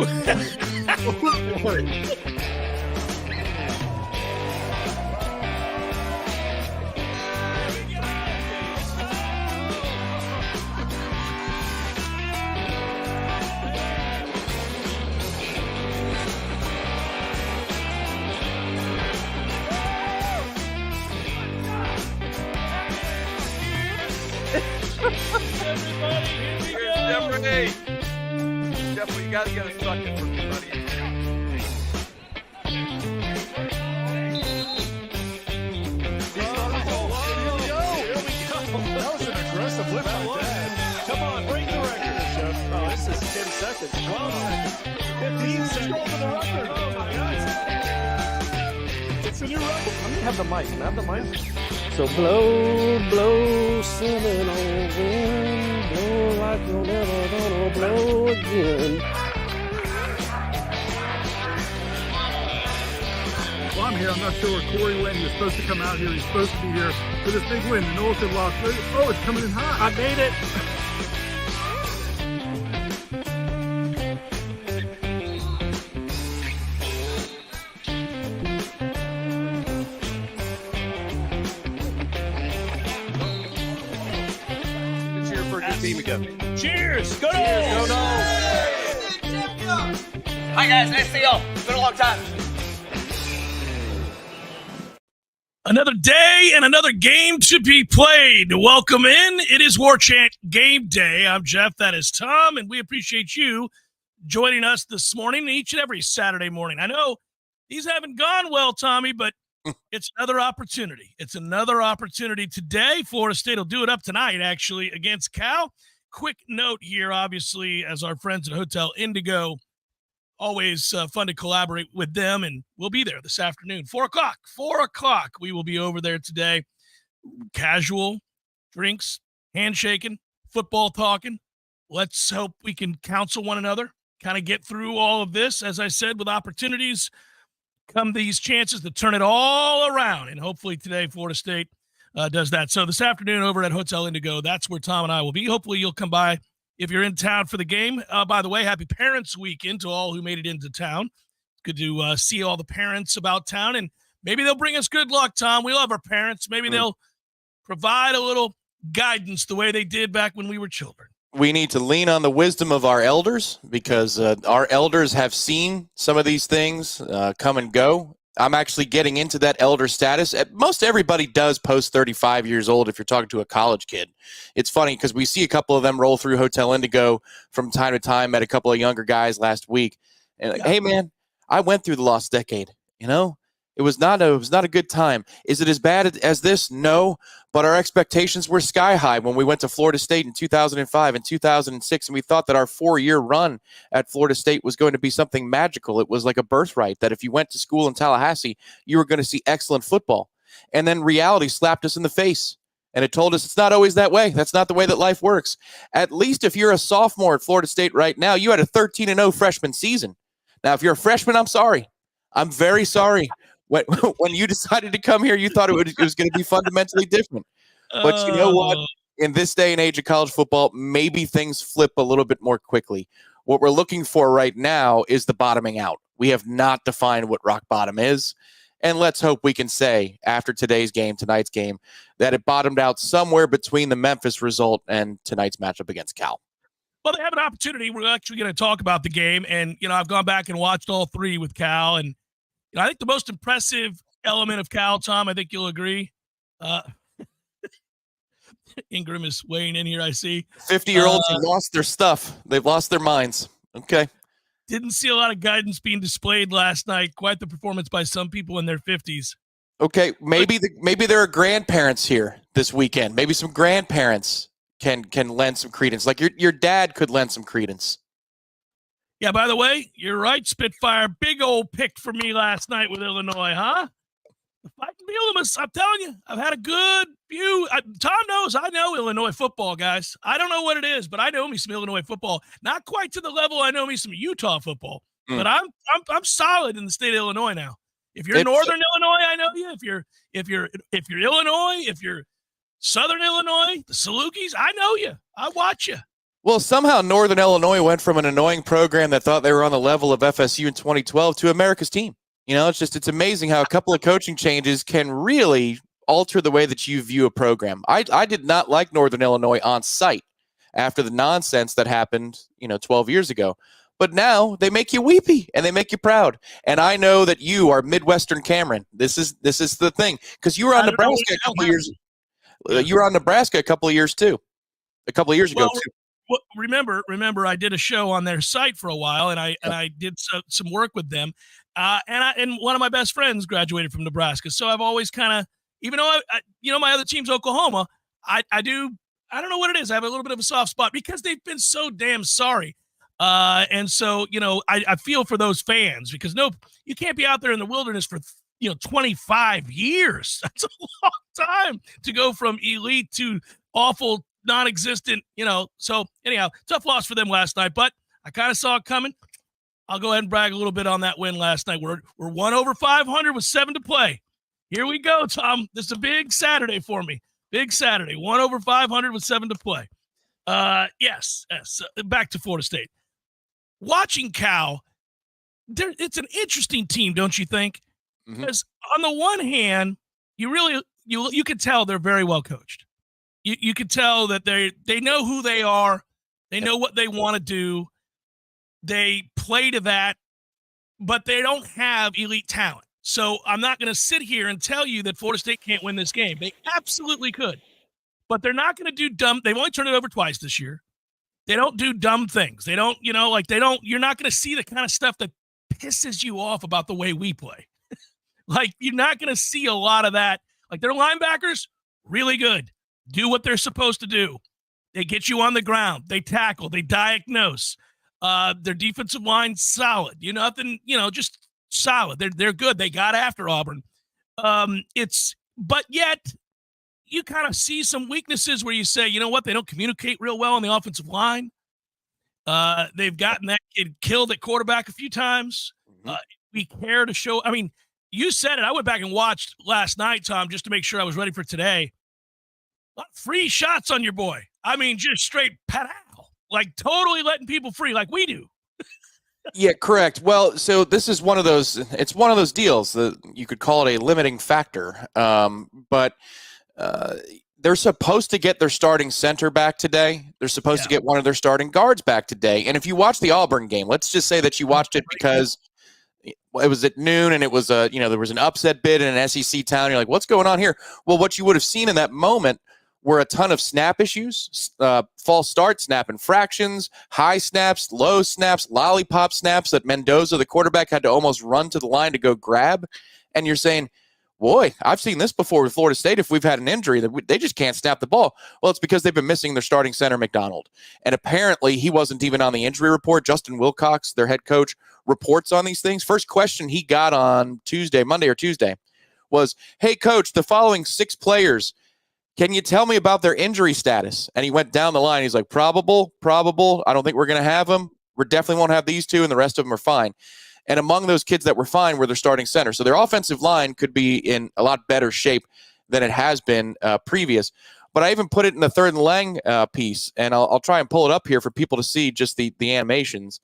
Oh, boy. Everybody, here we Here's go. Jeffrey, you got to get a sucker from me, buddy. That was an aggressive whip like that. Come on, break the record, Jeff. Oh, this is 10 seconds. 12 seconds. 15 seconds. Over the record. Oh, my God. It's a new record. Let me have the mic. Can I have the mic? So blow, Seminoles wind, blow like you're never gonna blow again. Well, I'm here. I'm not sure where Corey went. He was supposed to come out here. He's supposed to be here for this big win. The Noles had lost. Oh, it's coming in hot. I made it. Let's cheer for a good team again. Cheers. Go Go Noles. Noles! Hi guys, nice to see y'all. It's been a long time. Another day and another game to be played. Welcome in. It is Warchant Game Day. I'm Jeff. That is Tom, and we appreciate you joining us this morning, each and every Saturday morning. I know these haven't gone well, Tommy, but it's another opportunity. It's another opportunity today. Florida State will do it up tonight, actually, against Cal. Quick note here, obviously, as our friends at Hotel Indigo, always fun to collaborate with them, and we'll be there this afternoon. 4 o'clock. 4 o'clock. We will be over there today. Casual, drinks, handshaking, football talking. Let's hope we can counsel one another, kind of get through all of this, as I said, with opportunities come these chances to turn it all around. And hopefully today Florida State does that. So this afternoon over at Hotel Indigo, that's where Tom and I will be. Hopefully you'll come by if you're in town for the game. By the way, happy Parents Weekend to all who made it into town. Good to see all the parents about town, and maybe they'll bring us good luck, Tom. We love our parents. Maybe they'll provide a little guidance the way they did back when we were children. We need to lean on the wisdom of our elders, because our elders have seen some of these things come and go. I'm actually getting into that elder status. Most everybody does post 35 years old if you're talking to a college kid. It's funny because we see a couple of them roll through Hotel Indigo from time to time. Met a couple of younger guys last week. And like, hey, man, I went through the lost decade. You know, it was not a good time. Is it as bad as this? No. But our expectations were sky high when we went to Florida State in 2005 and 2006, and we thought that our 4-year run at Florida State was going to be something magical. It was like a birthright that if you went to school in Tallahassee, you were going to see excellent football. And then reality slapped us in the face, and it told us it's not always that way. That's not the way that life works. At least if you're a sophomore at Florida State right now, you had a 13-0 freshman season. Now, if you're a freshman, I'm sorry. I'm very sorry. When you decided to come here, you thought it was going to be fundamentally different. But you know what? In this day and age of college football, maybe things flip a little bit more quickly. What we're looking for right now is the bottoming out. We have not defined what rock bottom is. And let's hope we can say after tonight's game, that it bottomed out somewhere between the Memphis result and tonight's matchup against Cal. Well, they have an opportunity. We're actually going to talk about the game. And, I've gone back and watched all three with Cal, and I think the most impressive element of Cal, Tom, I think you'll agree. Ingram is weighing in here, I see. 50-year-olds have lost their stuff. They've lost their minds. Okay. Didn't see a lot of guidance being displayed last night. Quite the performance by some people in their 50s. Okay, maybe there are grandparents here this weekend. Maybe some grandparents can lend some credence. Like your dad could lend some credence. Yeah, by the way, you're right, Spitfire. Big old pick for me last night with Illinois, huh? If I can be I'm telling you, I've had a good view. Tom knows I know Illinois football, guys. I don't know what it is, but I know me some Illinois football. Not quite to the level I know me some Utah football, but I'm solid in the state of Illinois now. If you're Northern Illinois, I know you. If you're Illinois, if you're Southern Illinois, the Salukis, I know you. I watch you. Well, somehow Northern Illinois went from an annoying program that thought they were on the level of FSU in 2012 to America's team. It's amazing how a couple of coaching changes can really alter the way that you view a program. I did not like Northern Illinois on site after the nonsense that happened, 12 years ago. But now they make you weepy and they make you proud. And I know that you are Midwestern Cameron. This is the thing, because you were on Nebraska a couple of years. You were on Nebraska a couple of years too. A couple of years ago too. Well, remember, I did a show on their site for a while, and I did some work with them. And one of my best friends graduated from Nebraska, so I've always kind of, even though my other team's Oklahoma, I don't know what it is. I have a little bit of a soft spot because they've been so damn sorry. And so, I feel for those fans because you can't be out there in the wilderness for 25 years. That's a long time to go from elite to awful, non-existent, So anyhow, tough loss for them last night, but I kind of saw it coming. I'll go ahead and brag a little bit on that win last night. We're 1 over 500 with 7 to play. Here we go, Tom. This is a big Saturday for me. Big Saturday. 1 over 500 with 7 to play. Yes. Back to Florida State. Watching Cal, it's an interesting team, don't you think? Because on the one hand, you could tell they're very well coached. You could tell that they know who they are. They know what they want to do. They play to that, but they don't have elite talent. So I'm not going to sit here and tell you that Florida State can't win this game. They absolutely could, but they're not going to do dumb. They've only turned it over twice this year. They don't do dumb things. They don't, you're not going to see the kind of stuff that pisses you off about the way we play. You're not going to see a lot of that. Their linebackers, really good. Do what they're supposed to do. They get you on the ground. They tackle. They diagnose. Their defensive line, solid. Just solid. They're good. They got after Auburn. But yet you kind of see some weaknesses where you say, you know what? They don't communicate real well on the offensive line. They've gotten that kid killed at quarterback a few times. We care to show. I mean, you said it. I went back and watched last night, Tom, just to make sure I was ready for today. Free shots on your boy. I mean, just straight patow. Totally letting people free like we do. Yeah, correct. Well, so this is one of those deals that you could call it a limiting factor. But they're supposed to get their starting center back today. They're supposed to get one of their starting guards back today. And if you watch the Auburn game, let's just say that you watched it because it was at noon and it was there was an upset bid in an SEC town. You're like, what's going on here? Well, what you would have seen in that moment were a ton of snap issues, false start, snap infractions, high snaps, low snaps, lollipop snaps that Mendoza, the quarterback, had to almost run to the line to go grab. And you're saying, boy, I've seen this before with Florida State. If we've had an injury, they just can't snap the ball. Well, it's because they've been missing their starting center, McDonald. And apparently he wasn't even on the injury report. Justin Wilcox, their head coach, reports on these things. First question he got on Monday or Tuesday, was, hey, coach, the following 6 players, can you tell me about their injury status? And he went down the line. He's like, probable. I don't think we're going to have them. We definitely won't have these 2, and the rest of them are fine. And among those kids that were fine were their starting center. So their offensive line could be in a lot better shape than it has been previous. But I even put it in the third and lang piece, and I'll try and pull it up here for people to see just the animations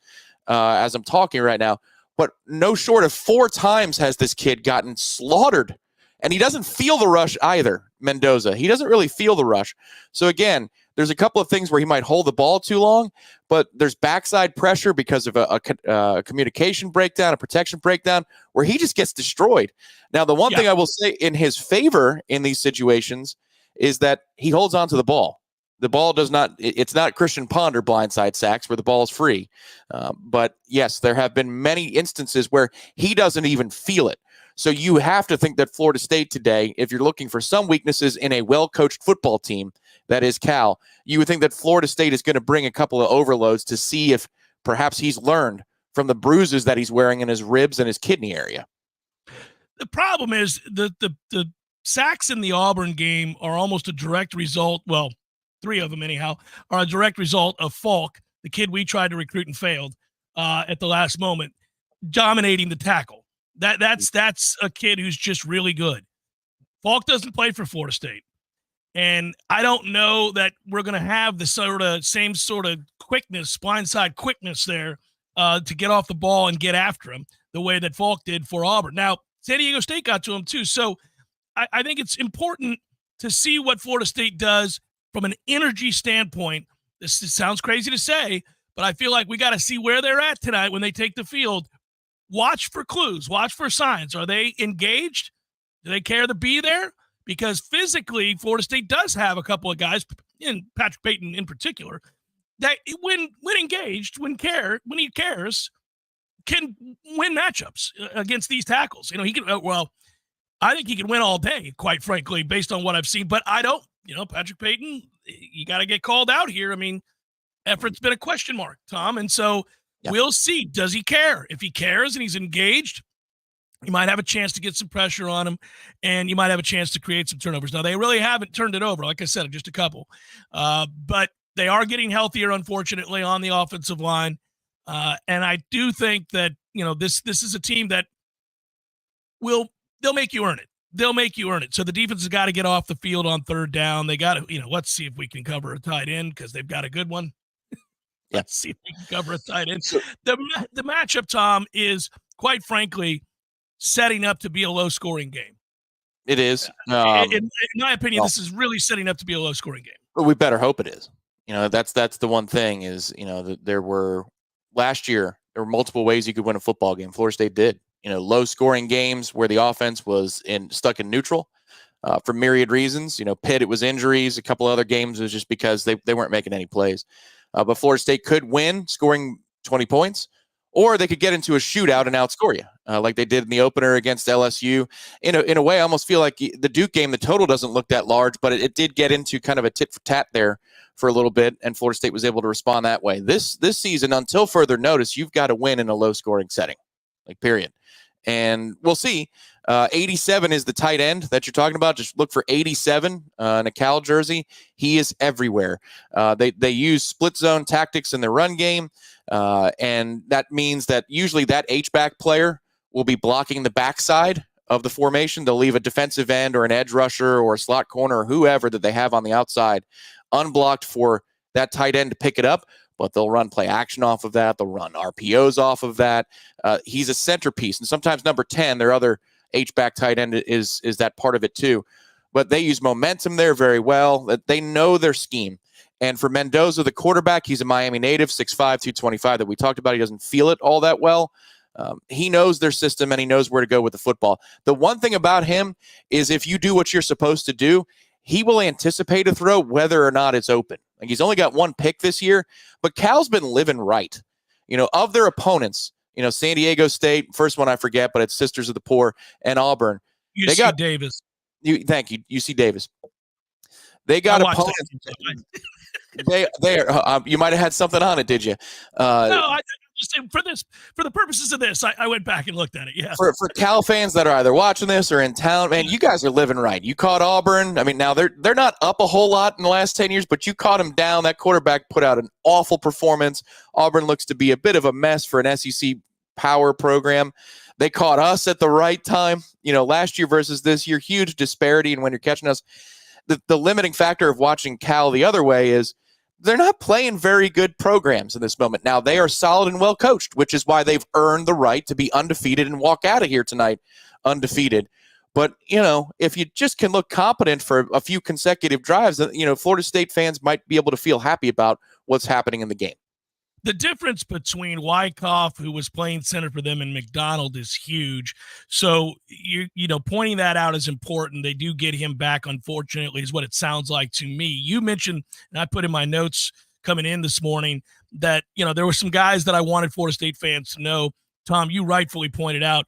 as I'm talking right now. But no short of 4 times has this kid gotten slaughtered. And he doesn't feel the rush either, Mendoza. He doesn't really feel the rush. So, again, there's a couple of things where he might hold the ball too long, but there's backside pressure because of a communication breakdown, a protection breakdown, where he just gets destroyed. Now, the one thing I will say in his favor in these situations is that he holds on to the ball. The ball does not – it's not Christian Ponder blindside sacks where the ball is free. But, yes, there have been many instances where he doesn't even feel it. So you have to think that Florida State today, if you're looking for some weaknesses in a well-coached football team, that is Cal, you would think that Florida State is going to bring a couple of overloads to see if perhaps he's learned from the bruises that he's wearing in his ribs and his kidney area. The problem is the sacks in the Auburn game are almost a direct result. Well, 3 of them anyhow are a direct result of Falk, the kid we tried to recruit and failed at the last moment, dominating the tackle. That's a kid who's just really good. Falk doesn't play for Florida State. And I don't know that we're going to have the same sort of quickness, blindside quickness there to get off the ball and get after him the way that Falk did for Auburn. Now, San Diego State got to him too. So I think it's important to see what Florida State does from an energy standpoint. This sounds crazy to say, but I feel like we got to see where they're at tonight when they take the field. Watch for clues. Watch for signs. Are they engaged? Do they care to be there? Because physically, Florida State does have a couple of guys, and Patrick Payton in particular, that when engaged, when he cares, can win matchups against these tackles. He can. I think he can win all day, quite frankly, based on what I've seen. But I don't. Patrick Payton, you got to get called out here. I mean, effort's been a question mark, Tom, and so we'll see. Does he care? If he cares and he's engaged, you might have a chance to get some pressure on him, and you might have a chance to create some turnovers. Now, they really haven't turned it over. Like I said, just a couple. But they are getting healthier, unfortunately, on the offensive line. And I do think that, this is a team that they'll make you earn it. They'll make you earn it. So the defense has got to get off the field on third down. They got to, let's see if we can cover a tight end because they've got a good one. Let's see if we can cover a tight end. The matchup, Tom, is, quite frankly, setting up to be a low-scoring game. It is. In my opinion, this is really setting up to be a low-scoring game. But we better hope it is. That's the one thing is, last year, there were multiple ways you could win a football game. Florida State did. Low-scoring games where the offense was stuck in neutral for myriad reasons. Pitt, it was injuries. A couple other games was just because they weren't making any plays. But Florida State could win scoring 20 points. Or they could get into a shootout and outscore you, like they did in the opener against LSU. In a way, I almost feel like the Duke game, the total doesn't look that large, but it did get into kind of a tit for tat there for a little bit, and Florida State was able to respond that way. This season, until further notice, you've got to win in a low-scoring setting, period. And we'll see. 87 is the tight end that you're talking about. Just look for 87 in a Cal jersey. He is everywhere. They use split zone tactics in their run game, and that means that usually that H-back player will be blocking the backside of the formation. They'll leave a defensive end or an edge rusher or a slot corner or whoever that they have on the outside unblocked for that tight end to pick it up. But they'll run play action off of that. They'll run RPOs off of that. He's a centerpiece. And sometimes number 10, their other H-back tight end, is that part of it too. But they use momentum there very well. They know their scheme. And for Mendoza, the quarterback, he's a Miami native, 6'5", 225 that we talked about. He doesn't feel it all that well. He knows their system, and he knows where to go with the football. The one thing about him is if you do what you're supposed to do, he will anticipate a throw whether or not it's open. Like, he's only got one pick this year, but Cal's been living right. Of their opponents, San Diego State, first one I forget, but it's Sisters of the Poor, and Auburn. UC Davis. Thank you, UC Davis. They got opponents. You might have had something on it, did you? No, I just for the purposes of this, I went back and looked at it. Yeah. For Cal fans that are either watching this or in town, man, you guys are living right. You caught Auburn. I mean, now they're not up a whole lot in the last 10 years, but you caught them down. That quarterback put out an awful performance. Auburn looks to be a bit of a mess for an SEC power program. They caught us at the right time. Last year versus this year, huge disparity. And when you're catching us, the limiting factor of watching Cal the other way is they're not playing very good programs in this moment. Now, they are solid and well coached, which is why they've earned the right to be undefeated and walk out of here tonight undefeated. But, if you just can look competent for a few consecutive drives, Florida State fans might be able to feel happy about what's happening in the game. The difference between Wyckoff, who was playing center for them, and McDonald is huge. So, pointing that out is important. They do get him back, unfortunately, is what it sounds like to me. You mentioned, and I put in my notes coming in this morning, that, there were some guys that I wanted Florida State fans to know. Tom, you rightfully pointed out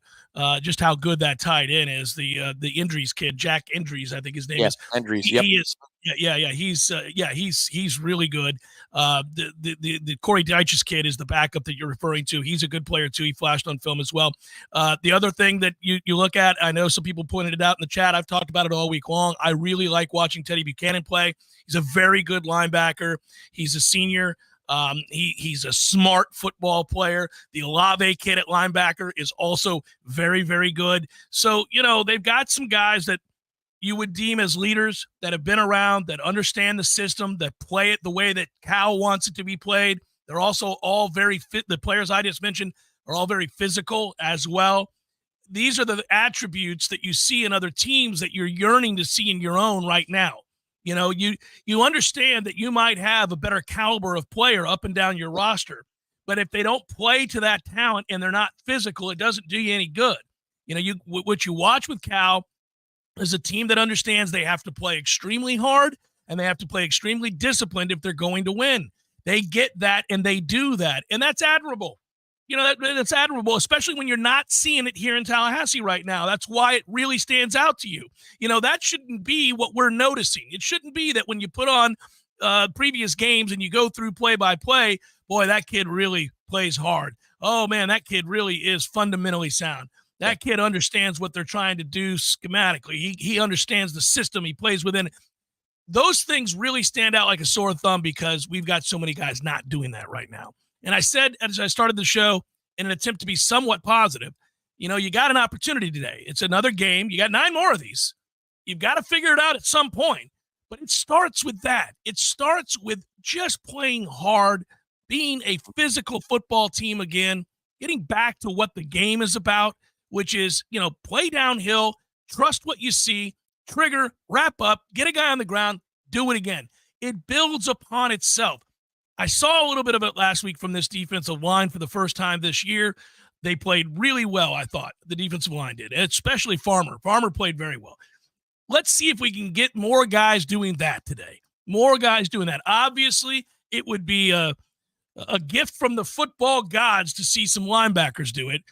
just how good that tight end is. The Indries kid, Jack Indries, I think his name is. Indries, He is. Yeah. He's really good. The Corey Deitch's kid is the backup that you're referring to. He's a good player too. He flashed on film as well. The other thing that you look at, I know some people pointed it out in the chat. I've talked about it all week long. I really like watching Teddy Buchanan play. He's a very good linebacker. He's a senior. He's a smart football player. The Olave kid at linebacker is also very, very good. So, they've got some guys that you would deem as leaders that have been around, that understand the system, that play it the way that Cal wants it to be played. They're also all very fit. The players I just mentioned are all very physical as well. These are the attributes that you see in other teams that you're yearning to see in your own right now. You know, you understand that you might have a better caliber of player up and down your roster, but if they don't play to that talent and they're not physical, it doesn't do you any good. You know, what you watch with Cal is a team that understands they have to play extremely hard and they have to play extremely disciplined if they're going to win. They get that and they do that, and that's admirable. You know, that's admirable, especially when you're not seeing it here in Tallahassee right now. That's why it really stands out to you. You know, that shouldn't be what we're noticing. It shouldn't be that when you put on previous games and you go through play-by-play, boy, that kid really plays hard. Oh, man, that kid really is fundamentally sound. That kid understands what they're trying to do schematically. He understands the system he plays within. Those things really stand out like a sore thumb because we've got so many guys not doing that right now. And I said, as I started the show, in an attempt to be somewhat positive, you know, you got an opportunity today. It's another game. You got 9 more of these. You've got to figure it out at some point. But it starts with that. It starts with just playing hard, being a physical football team again, getting back to what the game is about, which is, you know, play downhill, trust what you see, trigger, wrap up, get a guy on the ground, do it again. It builds upon itself. I saw a little bit of it last week from this defensive line for the first time this year. They played really well, I thought. The defensive line did, especially Farmer. Farmer played very well. Let's see if we can get more guys doing that today. More guys doing that. Obviously, it would be a gift from the football gods to see some linebackers do it.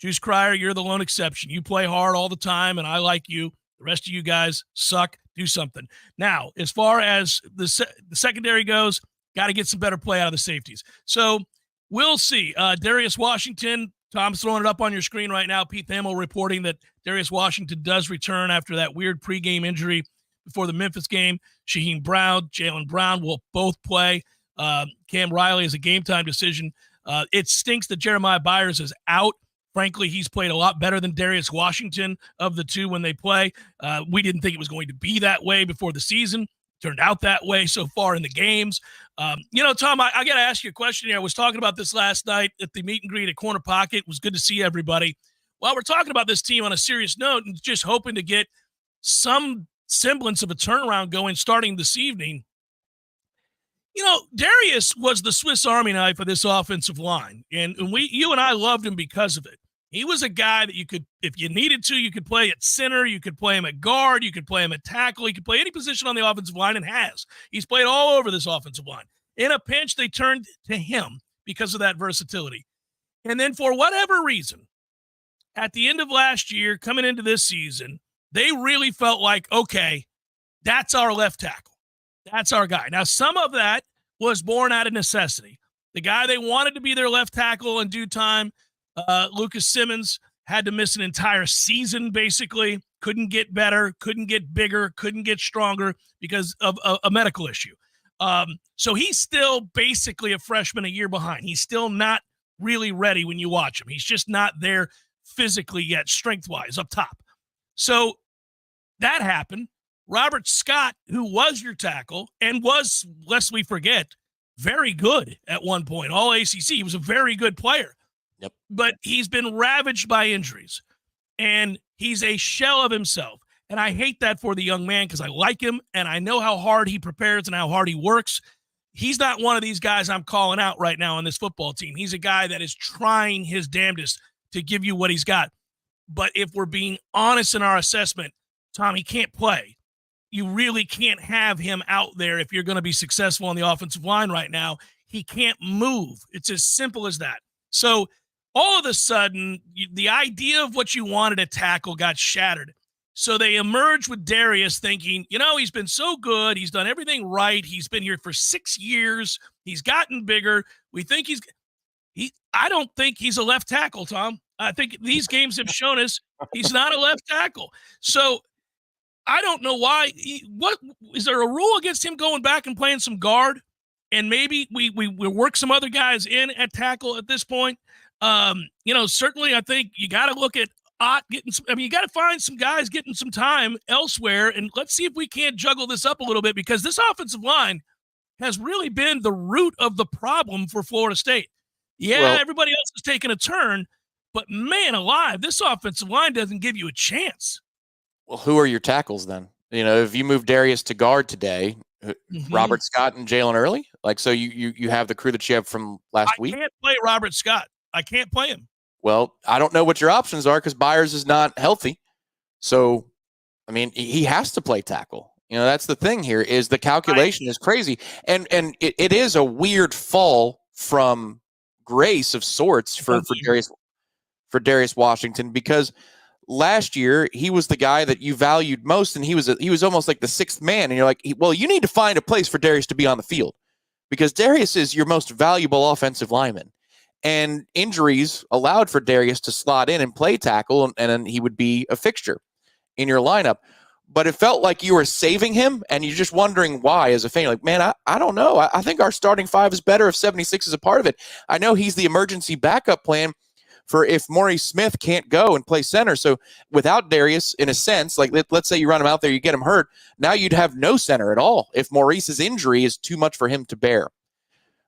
Juice Cryer, you're the lone exception. You play hard all the time, and I like you. The rest of you guys suck. Do something. Now, as far as the secondary goes, got to get some better play out of the safeties. So we'll see. Darius Washington, Tom's throwing it up on your screen right now. Pete Thamel reporting that Darius Washington does return after that weird pregame injury before the Memphis game. Shaheem Brown, Jalen Brown will both play. Cam Riley is a game-time decision. It stinks that Jeremiah Byers is out. Frankly, he's played a lot better than Darius Washington of the two when they play. We didn't think it was going to be that way before the season. Turned out that way so far in the games. You know, Tom, I got to ask you a question here. I was talking about this last night at the meet and greet at Corner Pocket. It was good to see everybody. While we're talking about this team on a serious note and just hoping to get some semblance of a turnaround going starting this evening, you know, Darius was the Swiss Army knife of this offensive line, and you and I loved him because of it. He was a guy that you could, if you needed to, you could play at center, you could play him at guard, you could play him at tackle, you could play any position on the offensive line, and has. He's played all over this offensive line. In a pinch, they turned to him because of that versatility. And then for whatever reason, at the end of last year, coming into this season, they really felt like, okay, that's our left tackle. That's our guy. Now, some of that was born out of necessity. The guy they wanted to be their left tackle in due time, Lucas Simmons, had to miss an entire season, basically. Couldn't get better, couldn't get bigger, couldn't get stronger because of a medical issue. So he's still basically a freshman a year behind. He's still not really ready when you watch him. He's just not there physically yet, strength-wise, up top. So that happened. Robert Scott, who was your tackle and was, lest we forget, very good at one point, all ACC. He was a very good player. Yep. But he's been ravaged by injuries, and he's a shell of himself. And I hate that for the young man because I like him, and I know how hard he prepares and how hard he works. He's not one of these guys I'm calling out right now on this football team. He's a guy that is trying his damnedest to give you what he's got. But if we're being honest in our assessment, Tom, he can't play. You really can't have him out there if you're going to be successful on the offensive line right now. He can't move. It's as simple as that. So all of a sudden, the idea of what you wanted to tackle got shattered. So they emerged with Darius thinking, you know, he's been so good. He's done everything right. He's been here for 6 years. He's gotten bigger. We think I don't think he's a left tackle, Tom. I think these games have shown us he's not a left tackle. So I don't know why. What is there a rule against him going back and playing some guard? And maybe we work some other guys in at tackle at this point. You know, certainly I think you got to look at Ott getting some, I mean, you got to find some guys getting some time elsewhere, and let's see if we can't juggle this up a little bit, because this offensive line has really been the root of the problem for Florida State. Yeah, Well, everybody else is taking a turn, but man alive, this offensive line doesn't give you a chance. Well, who are your tackles then? You know, if you move Darius to guard today, Robert Scott and Jalen Early, like, so you have the crew that you have from last week. I can't play Robert Scott. I can't play him. Well, I don't know what your options are because Byers is not healthy. So, I mean, he has to play tackle. You know, that's the thing here is the calculation is crazy. And it is a weird fall from grace of sorts for Darius Washington, because last year he was the guy that you valued most, and he was almost like the sixth man. And you're like, well, you need to find a place for Darius to be on the field, because Darius is your most valuable offensive lineman. And injuries allowed for Darius to slot in and play tackle, and then he would be a fixture in your lineup. But it felt like you were saving him, and you're just wondering why as a fan. Like, man, I don't know. I think our starting five is better if 76 is a part of it. I know he's the emergency backup plan for if Maurice Smith can't go and play center. So without Darius, in a sense, like let's say you run him out there, you get him hurt. Now you'd have no center at all if Maurice's injury is too much for him to bear.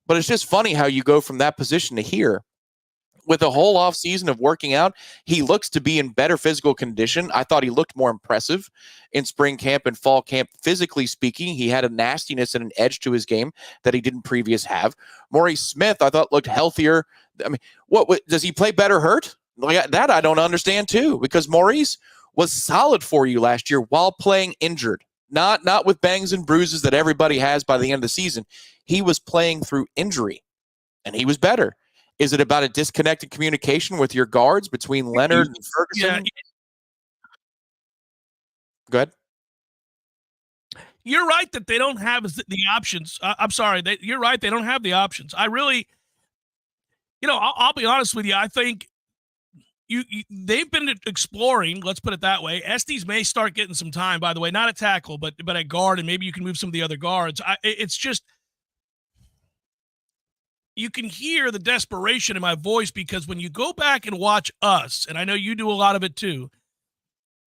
But it's just funny how you go from that position to here. With a whole offseason of working out, he looks to be in better physical condition. I thought he looked more impressive in spring camp and fall camp. Physically speaking, he had a nastiness and an edge to his game that he didn't previously have. Maurice Smith, I thought, looked healthier. I mean, what does he play better hurt? Like that I don't understand too, because Maurice was solid for you last year while playing injured. Not with bangs and bruises that everybody has by the end of the season. He was playing through injury, and he was better. Is it about a disconnected communication with your guards between Leonard and Ferguson? Yeah. Go ahead. You're right that they don't have the options. I'm sorry. You're right. They don't have the options. I really, I'll be honest with you. I think they've been exploring, let's put it that way. Estes may start getting some time, by the way, not a tackle, but at guard, and maybe you can move some of the other guards. It's just, you can hear the desperation in my voice, because when you go back and watch us, and I know you do a lot of it too,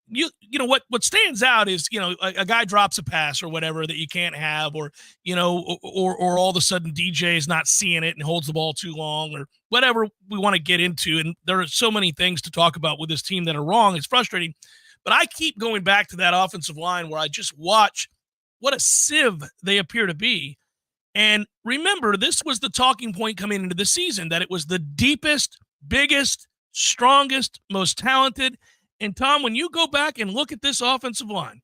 you know what stands out is, a guy drops a pass or whatever that you can't have, or or all of a sudden DJ is not seeing it and holds the ball too long, or whatever we want to get into. And there are so many things to talk about with this team that are wrong. It's frustrating, but I keep going back to that offensive line where I just watch what a sieve they appear to be. And remember, this was the talking point coming into the season, that it was the deepest, biggest, strongest, most talented. And Tom, when you go back and look at this offensive line,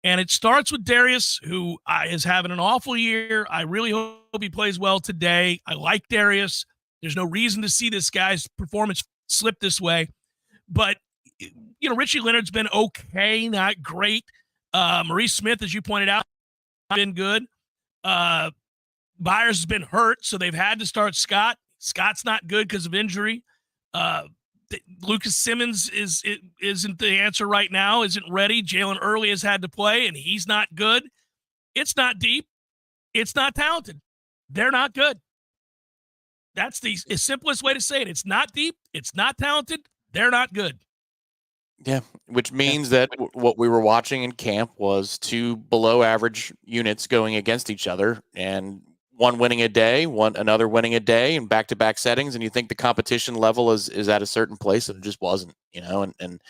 and it starts with Darius, who is having an awful year. I really hope he plays well today. I like Darius. There's no reason to see this guy's performance slip this way. But, Richie Leonard's been okay, not great. Maurice Smith, as you pointed out, been good. Byers has been hurt, so they've had to start Scott. Scott's not good because of injury. Lucas Simmons isn't the answer right now, isn't ready. Jalen Early has had to play, and he's not good. It's not deep. It's not talented. They're not good. That's the simplest way to say it. It's not deep. It's not talented. They're not good. Yeah, which means that what we were watching in camp was two below average units going against each other, and one winning a day, another winning a day, and back-to-back settings, and you think the competition level is at a certain place, and it just wasn't, and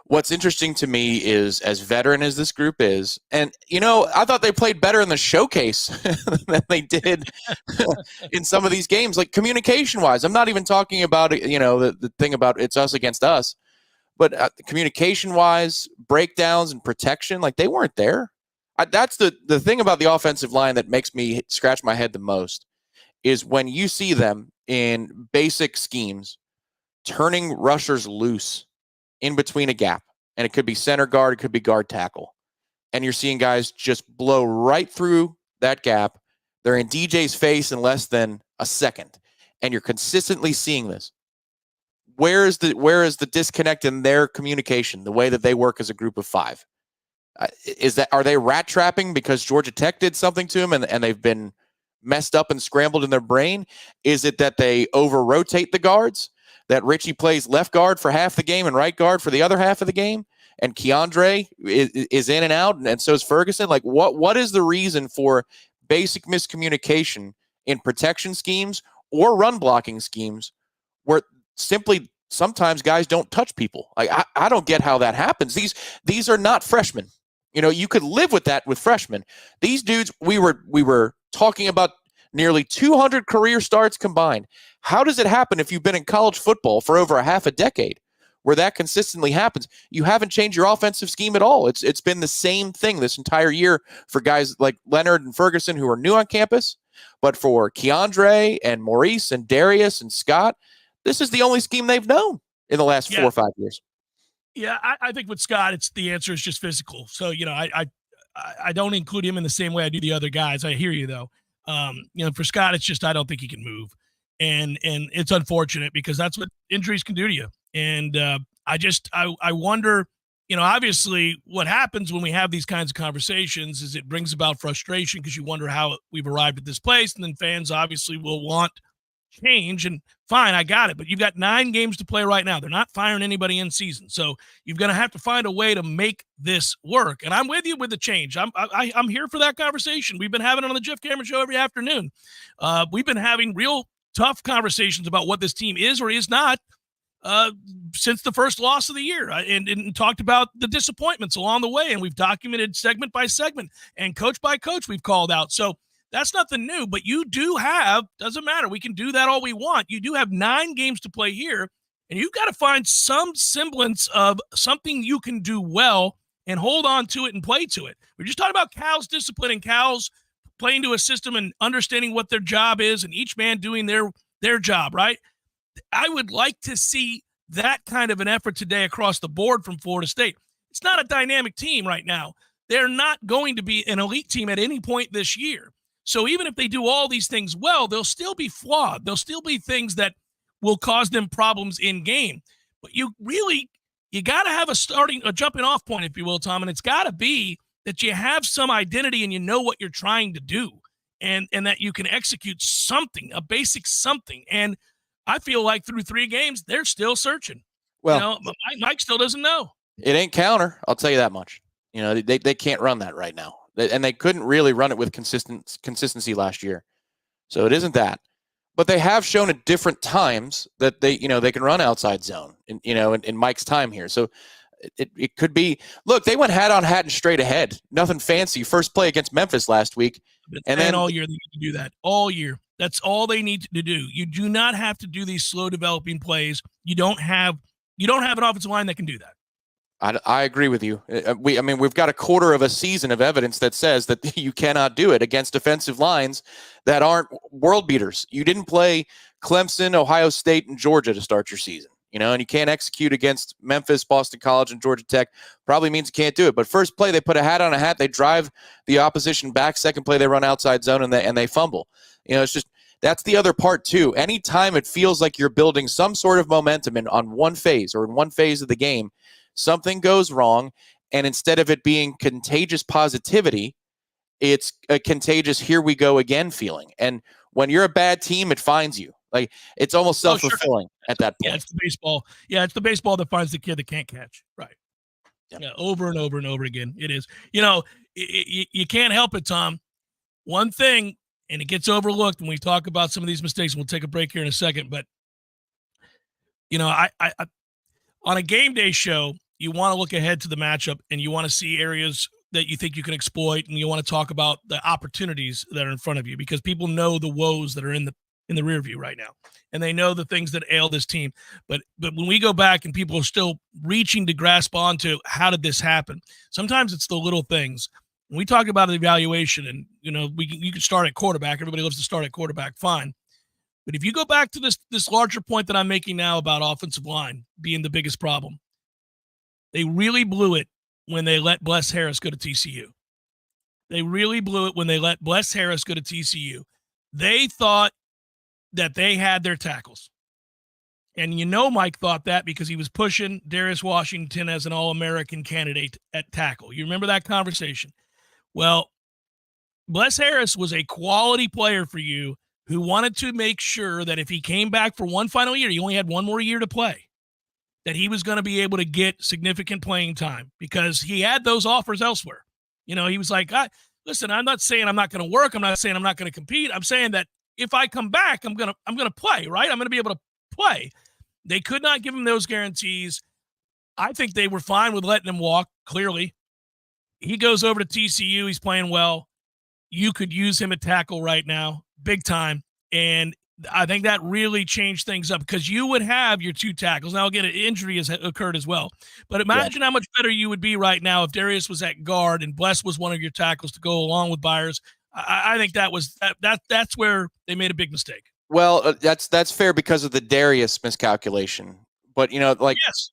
what's interesting to me is, as veteran as this group is, and I thought they played better in the showcase than they did in some of these games, like communication-wise. I'm not even talking about the thing about it's us against us, but communication-wise, breakdowns and protection, like they weren't there. That's the thing about the offensive line that makes me scratch my head the most, is when you see them in basic schemes turning rushers loose in between a gap, and it could be center guard, it could be guard tackle, and you're seeing guys just blow right through that gap. They're in DJ's face in less than a second, and you're consistently seeing this. Where is the disconnect in their communication, the way that they work as a group of five? Are they rat trapping because Georgia Tech did something to them and they've been messed up and scrambled in their brain? Is it that they over rotate the guards? that Richie plays left guard for half the game and right guard for the other half of the game, and Keandre is in and out, and so is Ferguson. Like, what is the reason for basic miscommunication in protection schemes or run blocking schemes where simply sometimes guys don't touch people? Like, I don't get how that happens. These are not freshmen. You know, you could live with that with freshmen. These dudes, we were talking about nearly 200 career starts combined. How does it happen if you've been in college football for over a half a decade where that consistently happens? You haven't changed your offensive scheme at all. It's been the same thing this entire year for guys like Leonard and Ferguson who are new on campus. But for Keandre and Maurice and Darius and Scott, this is the only scheme they've known in the last 4 or 5 years. Yeah, I think with Scott, the answer is just physical. So, you know, I don't include him in the same way I do the other guys. I hear you, though. You know, for Scott, it's just I don't think he can move. And it's unfortunate because that's what injuries can do to you. And I wonder, you know, obviously what happens when we have these kinds of conversations is it brings about frustration because you wonder how we've arrived at this place. And then fans obviously will want change, and fine, I got it. But you've got 9 games to play right now. They're not firing anybody in season. So you're going to have to find a way to make this work. And I'm with you with the change. I'm here for that conversation. We've been having it on the Jeff Cameron Show every afternoon. We've been having real tough conversations about what this team is or is not since the first loss of the year, and talked about the disappointments along the way. And we've documented segment by segment and coach by coach we've called out. So that's nothing new, but you do have, doesn't matter. We can do that all we want. You do have 9 games to play here, and you've got to find some semblance of something you can do well and hold on to it and play to it. We're just talking about Cal's discipline and Cal's playing to a system and understanding what their job is and each man doing their job, right? I would like to see that kind of an effort today across the board from Florida State. It's not a dynamic team right now. They're not going to be an elite team at any point this year. So even if they do all these things well, they'll still be flawed. There'll still be things that will cause them problems in game. But you got to have a jumping off point, if you will, Tom, and it's got to be that you have some identity and you know what you're trying to do and that you can execute something, a basic something. And I feel like through 3 games, they're still searching. Well, you know, but Mike still doesn't know. It ain't counter. I'll tell you that much. You know, they can't run that right now. And they couldn't really run it with consistency last year. So it isn't that. But they have shown at different times that they can run outside zone in Mike's time here. So it could be, look, they went hat on hat and straight ahead. Nothing fancy. First play against Memphis last week. And then all year they need to do that. All year. That's all they need to do. You do not have to do these slow developing plays. You don't have an offensive line that can do that. I agree with you. We've got a quarter of a season of evidence that says that you cannot do it against defensive lines that aren't world beaters. You didn't play Clemson, Ohio State, and Georgia to start your season, and you can't execute against Memphis, Boston College, and Georgia Tech. Probably means you can't do it. But first play, they put a hat on a hat. They drive the opposition back. Second play, they run outside zone and they fumble. It's just, that's the other part too. Anytime it feels like you're building some sort of momentum on one phase or in one phase of the game, something goes wrong, and instead of it being contagious positivity, it's a contagious here we go again feeling. And when you're a bad team, it finds you. Like, it's almost self-fulfilling at that point. Yeah, it's the baseball. Yeah, it's the baseball that finds the kid that can't catch. Right. Yep. Yeah, over and over and over again. It is. You can't help it, Tom. One thing, and it gets overlooked when we talk about some of these mistakes, and we'll take a break here in a second, but I on a game day show, you want to look ahead to the matchup and you want to see areas that you think you can exploit, and you want to talk about the opportunities that are in front of you because people know the woes that are in the rear view right now, and they know the things that ail this team. But when we go back and people are still reaching to grasp onto how did this happen, sometimes it's the little things. When we talk about the evaluation, and you can start at quarterback. Everybody loves to start at quarterback, fine. But if you go back to this larger point that I'm making now about offensive line being the biggest problem, they really blew it when they let Bless Harris go to TCU. They really blew it when they let Bless Harris go to TCU. They thought that they had their tackles. And Mike thought that because he was pushing Darius Washington as an All-American candidate at tackle. You remember that conversation? Well, Bless Harris was a quality player for you who wanted to make sure that if he came back for one final year, he only had one more year to play, that he was going to be able to get significant playing time because he had those offers elsewhere. You know, he was like, listen, I'm not saying I'm not going to work. I'm not saying I'm not going to compete. I'm saying that if I come back, I'm going to play, right? I'm going to be able to play. They could not give him those guarantees. I think they were fine with letting him walk, clearly. He goes over to TCU. He's playing well. You could use him at tackle right now, big time. And I think that really changed things up because you would have your two tackles. Now, again, an injury has occurred as well. But imagine how much better you would be right now if Darius was at guard and Bless was one of your tackles to go along with Byers. I think that's where they made a big mistake. Well, that's fair because of the Darius miscalculation. But, you know, like yes.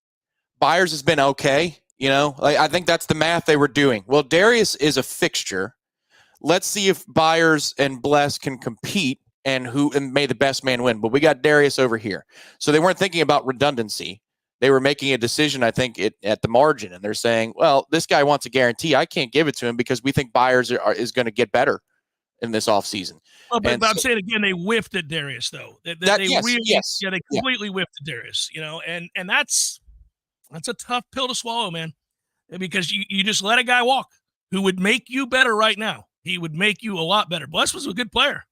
Byers has been okay. You know, like I think that's the math they were doing. Well, Darius is a fixture. Let's see if Byers and Bless can compete and may the best man win. But we got Darius over here. So they weren't thinking about redundancy. They were making a decision, I think, at the margin. And they're saying, well, this guy wants a guarantee. I can't give it to him because we think Byers is going to get better in this offseason. Well, but I'm saying again, they whiffed at Darius, though. They completely whiffed at Darius, you know, and that's a tough pill to swallow, man, because you just let a guy walk who would make you better right now. He would make you a lot better. Bless was a good player.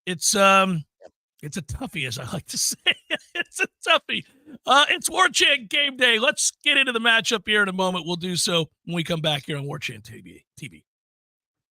It's a toughie, as I like to say. It's a toughie. It's Warchant Game Day. Let's get into the matchup here in a moment. We'll do so when we come back here on Warchant TV.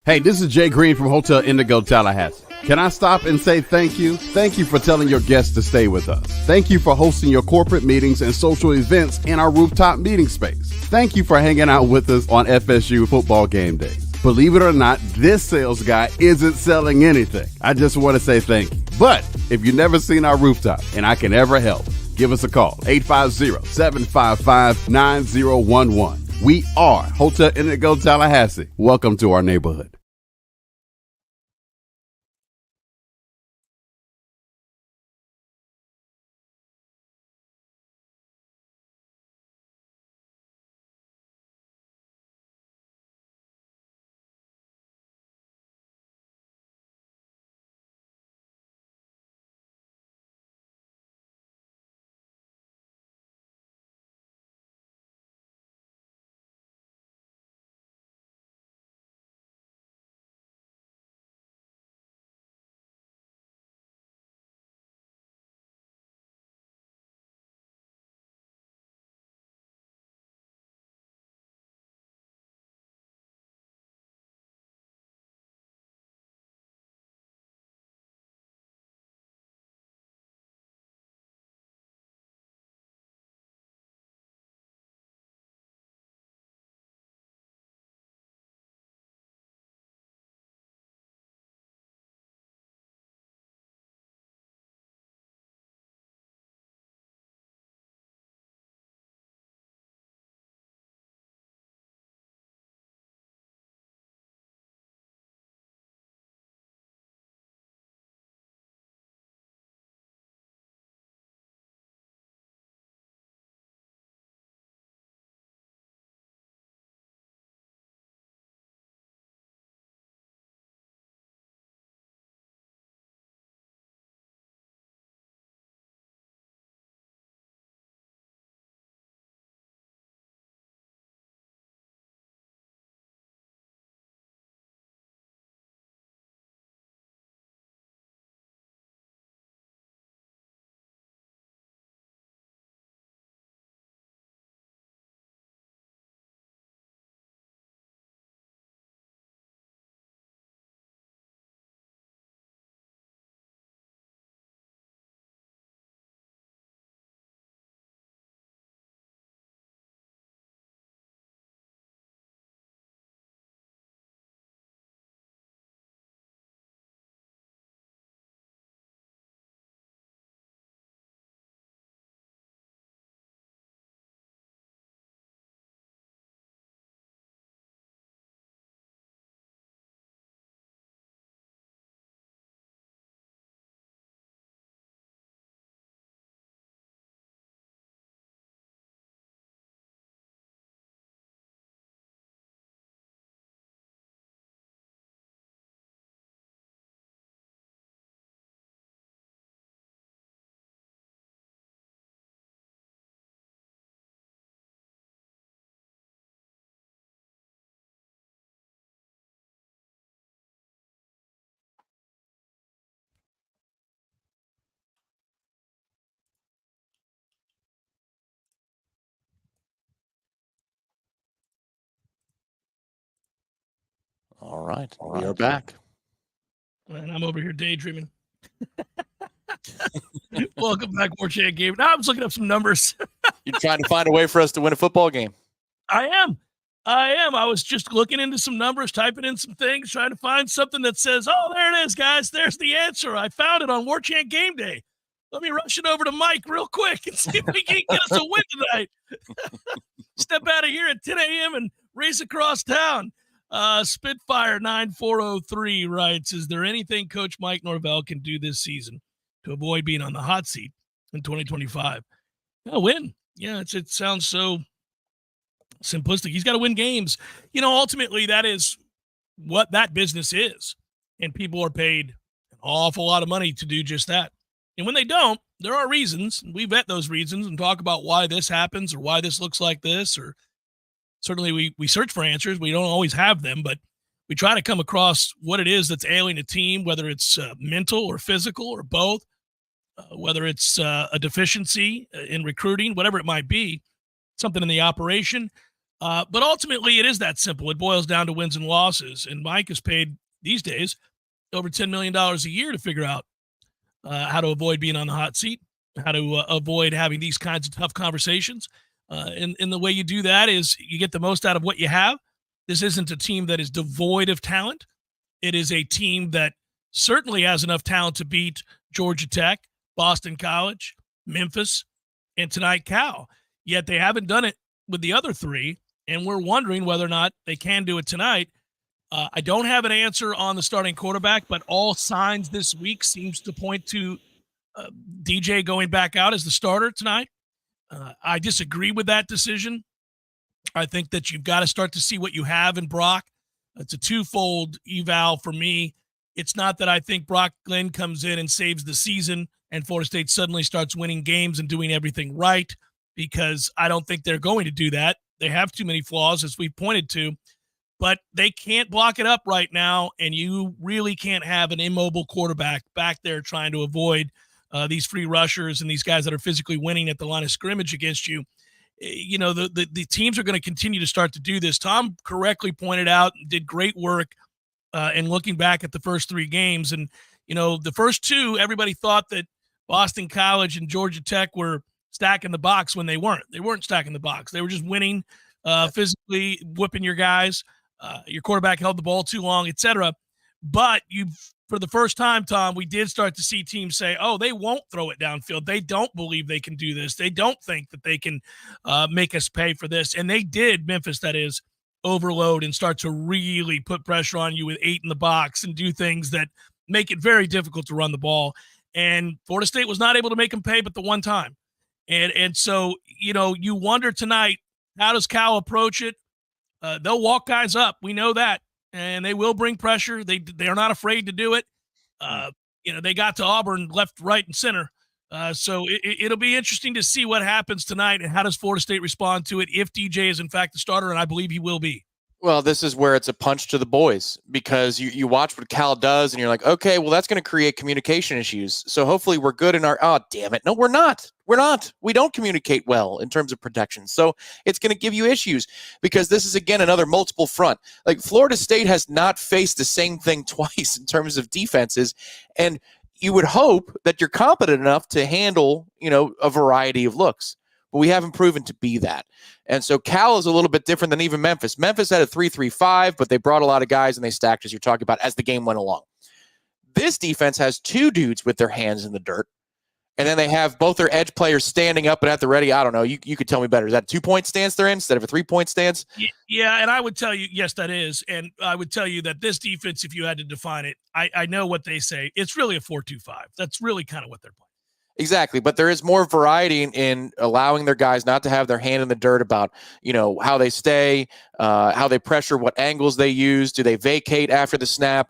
Hey, this is Jay Green from Hotel Indigo Tallahassee. Can I stop and say thank you? Thank you for telling your guests to stay with us. Thank you for hosting your corporate meetings and social events in our rooftop meeting space. Thank you for hanging out with us on FSU football game days. Believe it or not, this sales guy isn't selling anything. I just want to say thank you. But if you've never seen our rooftop and I can ever help, give us a call, 850-755-9011. We are Hotel Indigo Tallahassee. Welcome to our neighborhood. All right. We are back. And I'm over here daydreaming. Welcome back, Warchant Game. Now I'm just looking up some numbers. You're trying to find a way for us to win a football game. I am. I was just looking into some numbers, typing in some things, trying to find something that says, oh, there it is, guys. There's the answer. I found it on Warchant Game Day. Let me rush it over to Mike real quick and see if we can get us a win tonight. Step out of here at 10 a.m. and race across town. Spitfire 9403 writes, is there anything Coach Mike Norvell can do this season to avoid being on the hot seat in 2025? A win. Yeah, it sounds so simplistic. He's got to win games. Ultimately, that is what that business is. And people are paid an awful lot of money to do just that. And when they don't, there are reasons. We vet those reasons and talk about why this happens or why this looks like this. Or certainly we search for answers. We don't always have them, but we try to come across what it is that's ailing a team, whether it's mental or physical or both, whether it's a deficiency in recruiting, whatever it might be, something in the operation. But ultimately, it is that simple. It boils down to wins and losses. And Mike is paid these days over $10 million a year to figure out how to avoid being on the hot seat, how to avoid having these kinds of tough conversations. And the way you do that is you get the most out of what you have. This isn't a team that is devoid of talent. It is a team that certainly has enough talent to beat Georgia Tech, Boston College, Memphis, and tonight Cal. Yet they haven't done it with the other three, and we're wondering whether or not they can do it tonight. I don't have an answer on the starting quarterback, but all signs this week seems to point to DJ going back out as the starter tonight. I disagree with that decision. I think that you've got to start to see what you have in Brock. It's a twofold eval for me. It's not that I think Brock Glenn comes in and saves the season and Florida State suddenly starts winning games and doing everything right, because I don't think they're going to do that. They have too many flaws, as we pointed to, but they can't block it up right now, and you really can't have an immobile quarterback back there trying to avoid these free rushers and these guys that are physically winning at the line of scrimmage against you. The teams are going to continue to start to do this. Tom correctly pointed out and did great work in looking back at the first three games. And, the first two, everybody thought that Boston College and Georgia Tech were stacking the box when they weren't. They weren't stacking the box. They were just winning, physically whipping your guys. Your quarterback held the ball too long, etc. But for the first time, Tom, we did start to see teams say, oh, they won't throw it downfield. They don't believe they can do this. They don't think that they can make us pay for this. And they did, Memphis, that is, overload and start to really put pressure on you with 8 in the box and do things that make it very difficult to run the ball. And Florida State was not able to make them pay but the one time. And so, you wonder tonight, how does Cal approach it? They'll walk guys up. We know that. And they will bring pressure. They are not afraid to do it. They got to Auburn left, right, and center. So it'll be interesting to see what happens tonight and how does Florida State respond to it if DJ is in fact the starter, and I believe he will be. Well, this is where it's a punch to the boys, because you watch what Cal does and you're like, okay, well, that's going to create communication issues. So hopefully we're good in our, oh, damn it. No, we're not. We're not. We don't communicate well in terms of protection. So it's going to give you issues, because this is, again, another multiple front. Like, Florida State has not faced the same thing twice in terms of defenses. And you would hope that you're competent enough to handle, a variety of looks. But we haven't proven to be that. And so Cal is a little bit different than even Memphis. Memphis had a 3-3-5, but they brought a lot of guys and they stacked, as you're talking about, as the game went along. This defense has two dudes with their hands in the dirt, and then they have both their edge players standing up and at the ready. I don't know. You could tell me better. Is that a 2-point stance they're in instead of a 3-point stance? Yeah, and I would tell you, yes, that is. And I would tell you that this defense, if you had to define it, I know what they say. It's really a 4-2-5. That's really kind of what they're playing. Exactly, but there is more variety in allowing their guys not to have their hand in the dirt about, how they stay, how they pressure, what angles they use. Do they vacate after the snap?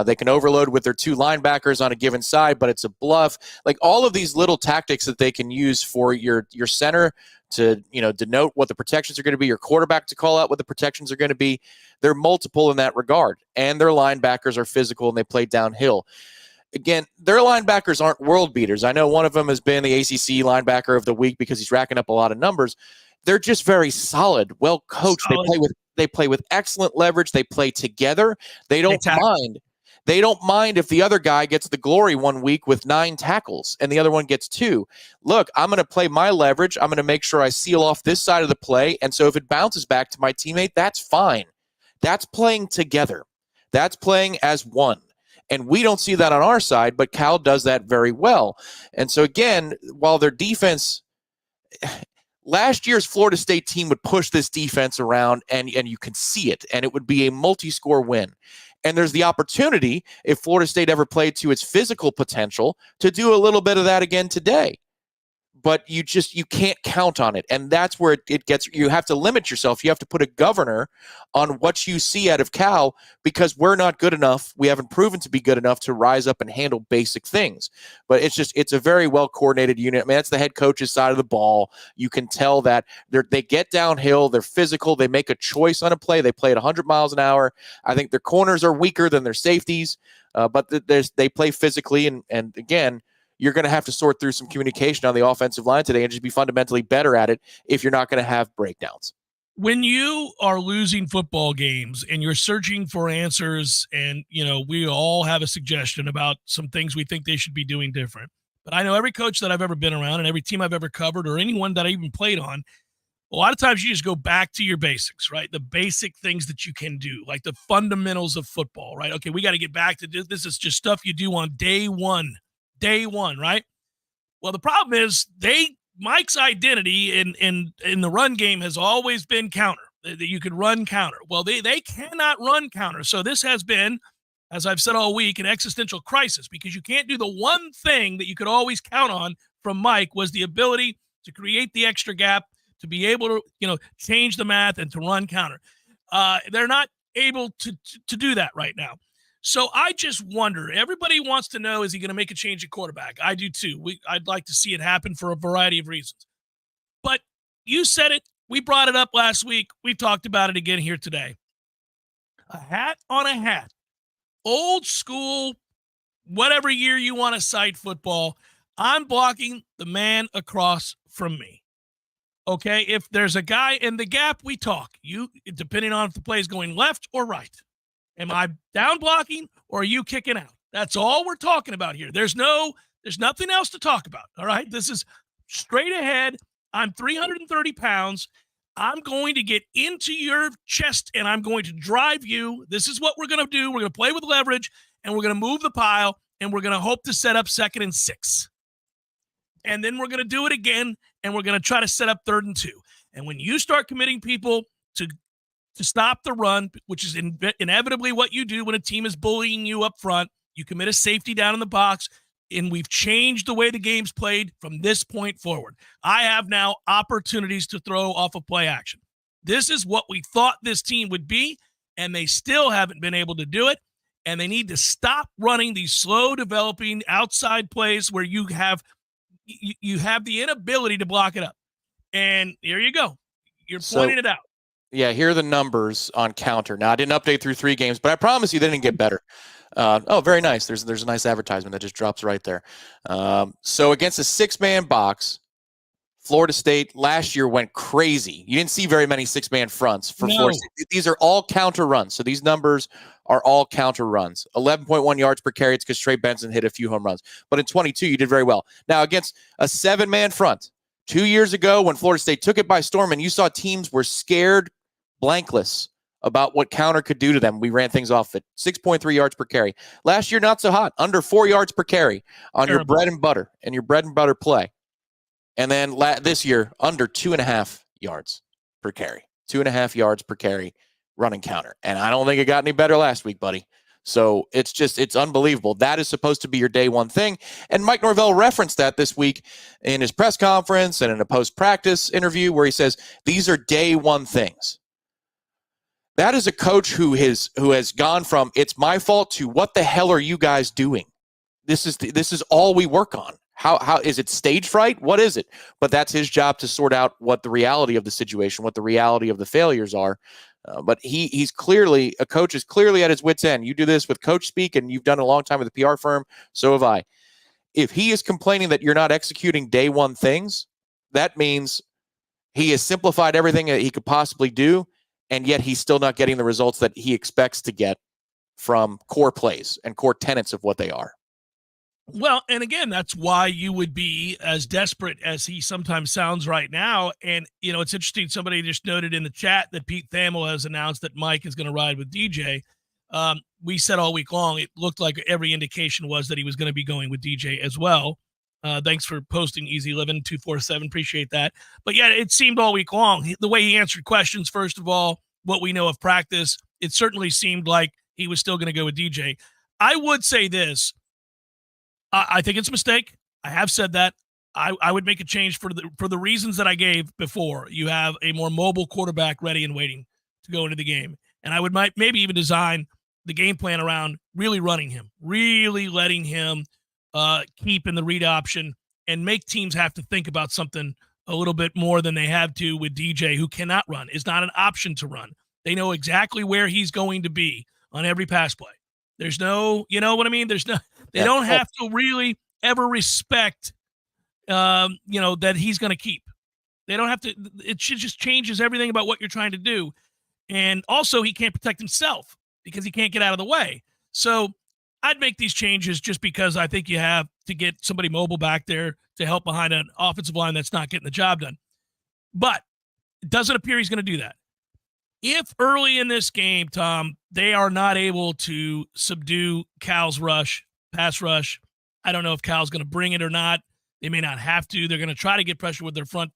They can overload with their two linebackers on a given side, but it's a bluff. Like, all of these little tactics that they can use for your center to, denote what the protections are going to be, your quarterback to call out what the protections are going to be. They're multiple in that regard, and their linebackers are physical and they play downhill. Again, their linebackers aren't world beaters. I know one of them has been the ACC linebacker of the week because he's racking up a lot of numbers. They're just very solid, well coached. They play with They play with excellent leverage. They play together. They don't tackle. mind. They don't mind if the other guy gets the glory one week with 9 tackles and the other one gets 2. Look, I'm going to play my leverage. I'm going to make sure I seal off this side of the play. And so if it bounces back to my teammate, that's fine. That's playing together. That's playing as one. And we don't see that on our side, but Cal does that very well. And so again, while their defense, last year's Florida State team would push this defense around and you can see it, and it would be a multi-score win. And there's the opportunity, if Florida State ever played to its physical potential, to do a little bit of that again today. But you can't count on it. And that's where it gets, you have to limit yourself. You have to put a governor on what you see out of Cal, because we're not good enough. We haven't proven to be good enough to rise up and handle basic things. But it's a very well coordinated unit. I mean, that's the head coach's side of the ball. You can tell that they get downhill, they're physical, they make a choice on a play, they play at 100 miles an hour. I think their corners are weaker than their safeties, but they play physically. And again, you're going to have to sort through some communication on the offensive line today and just be fundamentally better at it if you're not going to have breakdowns. When you are losing football games and you're searching for answers, and, we all have a suggestion about some things we think they should be doing different. But I know every coach that I've ever been around and every team I've ever covered or anyone that I even played on, a lot of times you just go back to your basics, right? The basic things that you can do, like the fundamentals of football, right? Okay, we got to get back to this. This is just stuff you do on day one. Day one, right? Well, the problem is Mike's identity in the run game has always been counter, that you could run counter. Well, they cannot run counter. So this has been, as I've said all week, an existential crisis, because you can't do the one thing that you could always count on from Mike, was the ability to create the extra gap, to be able to, change the math and to run counter. They're not able to do that right now. So I just wonder, everybody wants to know, is he going to make a change at quarterback? I do too. I'd like to see it happen for a variety of reasons. But you said it. We brought it up last week. We've talked about it again here today. A hat on a hat. Old school, whatever year you want to cite football, I'm blocking the man across from me. Okay? If there's a guy in the gap, we talk. Depending on if the play is going left or right. Am I down blocking, or are you kicking out? That's all we're talking about here. There's nothing else to talk about. All right. This is straight ahead. I'm 330 pounds. I'm going to get into your chest and I'm going to drive you. This is what we're going to do. We're going to play with leverage and we're going to move the pile and we're going to hope to set up 2nd and 6. And then we're going to do it again and we're going to try to set up 3rd and 2. And when you start committing people to stop the run, which is inevitably what you do when a team is bullying you up front, you commit a safety down in the box, and we've changed the way the game's played from this point forward. I have now opportunities to throw off of play action. This is what we thought this team would be, and they still haven't been able to do it, and they need to stop running these slow-developing outside plays where you have the inability to block it up. And here you go. You're pointing it out. Yeah, here are the numbers on counter. Now, I didn't update through 3 games, but I promise you they didn't get better. Very nice. There's a nice advertisement that just drops right there. So against a 6-man box, Florida State last year went crazy. You didn't see very many 6-man fronts for Florida State. These are all counter runs. So these numbers are all counter runs. 11.1 yards per carry. It's because Trey Benson hit a few home runs. But in 22, you did very well. Now, against a 7-man front, 2 years ago when Florida State took it by storm and you saw teams were scared blankless about what counter could do to them, we ran things off at 6.3 yards per carry. Last year, not so hot, under 4 yards per carry on your bread and butter play. And then this year, under 2.5 yards per carry. 2.5 yards per carry running counter. And I don't think it got any better last week, buddy. So it's unbelievable. That is supposed to be your day one thing. And Mike Norvell referenced that this week in his press conference and in a post-practice interview where he says, these are day one things. That is a coach who has gone from it's my fault to what the hell are you guys doing? This is all we work on. How is it stage fright? What is it? But that's his job to sort out what the reality of the situation, what the reality of the failures are. But he's clearly, a coach is clearly at his wit's end. You do this with coach speak, and you've done it a long time with a PR firm. So have I. If he is complaining that you're not executing day one things, that means he has simplified everything that he could possibly do. and yet he's still not getting the results that he expects to get from core plays and core tenets of what they are. Well, and again, that's why you would be as desperate as he sometimes sounds right now. And, it's interesting. Somebody just noted in the chat that Pete Thamel has announced that Mike is going to ride with DJ. We said all week long, it looked like every indication was that he was going to be going with DJ as well. Thanks for posting Easy Living 247. Appreciate that. But yeah, it seemed all week long, the way he answered questions, first of all, what we know of practice, it certainly seemed like he was still going to go with DJ. I would say this. I think it's a mistake. I have said that. I would make a change for the reasons that I gave before. You have a more mobile quarterback ready and waiting to go into the game. And I would maybe even design the game plan around really running him, really letting him keep in the read option and make teams have to think about something a little bit more than they have to with DJ, who cannot run, is not an option to run. They know exactly where he's going to be on every pass play. There's no, you know what I mean? There's no, they don't have to really ever respect, that he's going to keep. They don't have to, it should just changes everything about what you're trying to do. And also he can't protect himself because he can't get out of the way. So I'd make these changes just because I think you have to get somebody mobile back there to help behind an offensive line that's not getting the job done. But it doesn't appear he's going to do that. If early in this game, Tom, they are not able to subdue Cal's pass rush, I don't know if Cal's going to bring it or not. They may not have to. They're going to try to get pressure with their front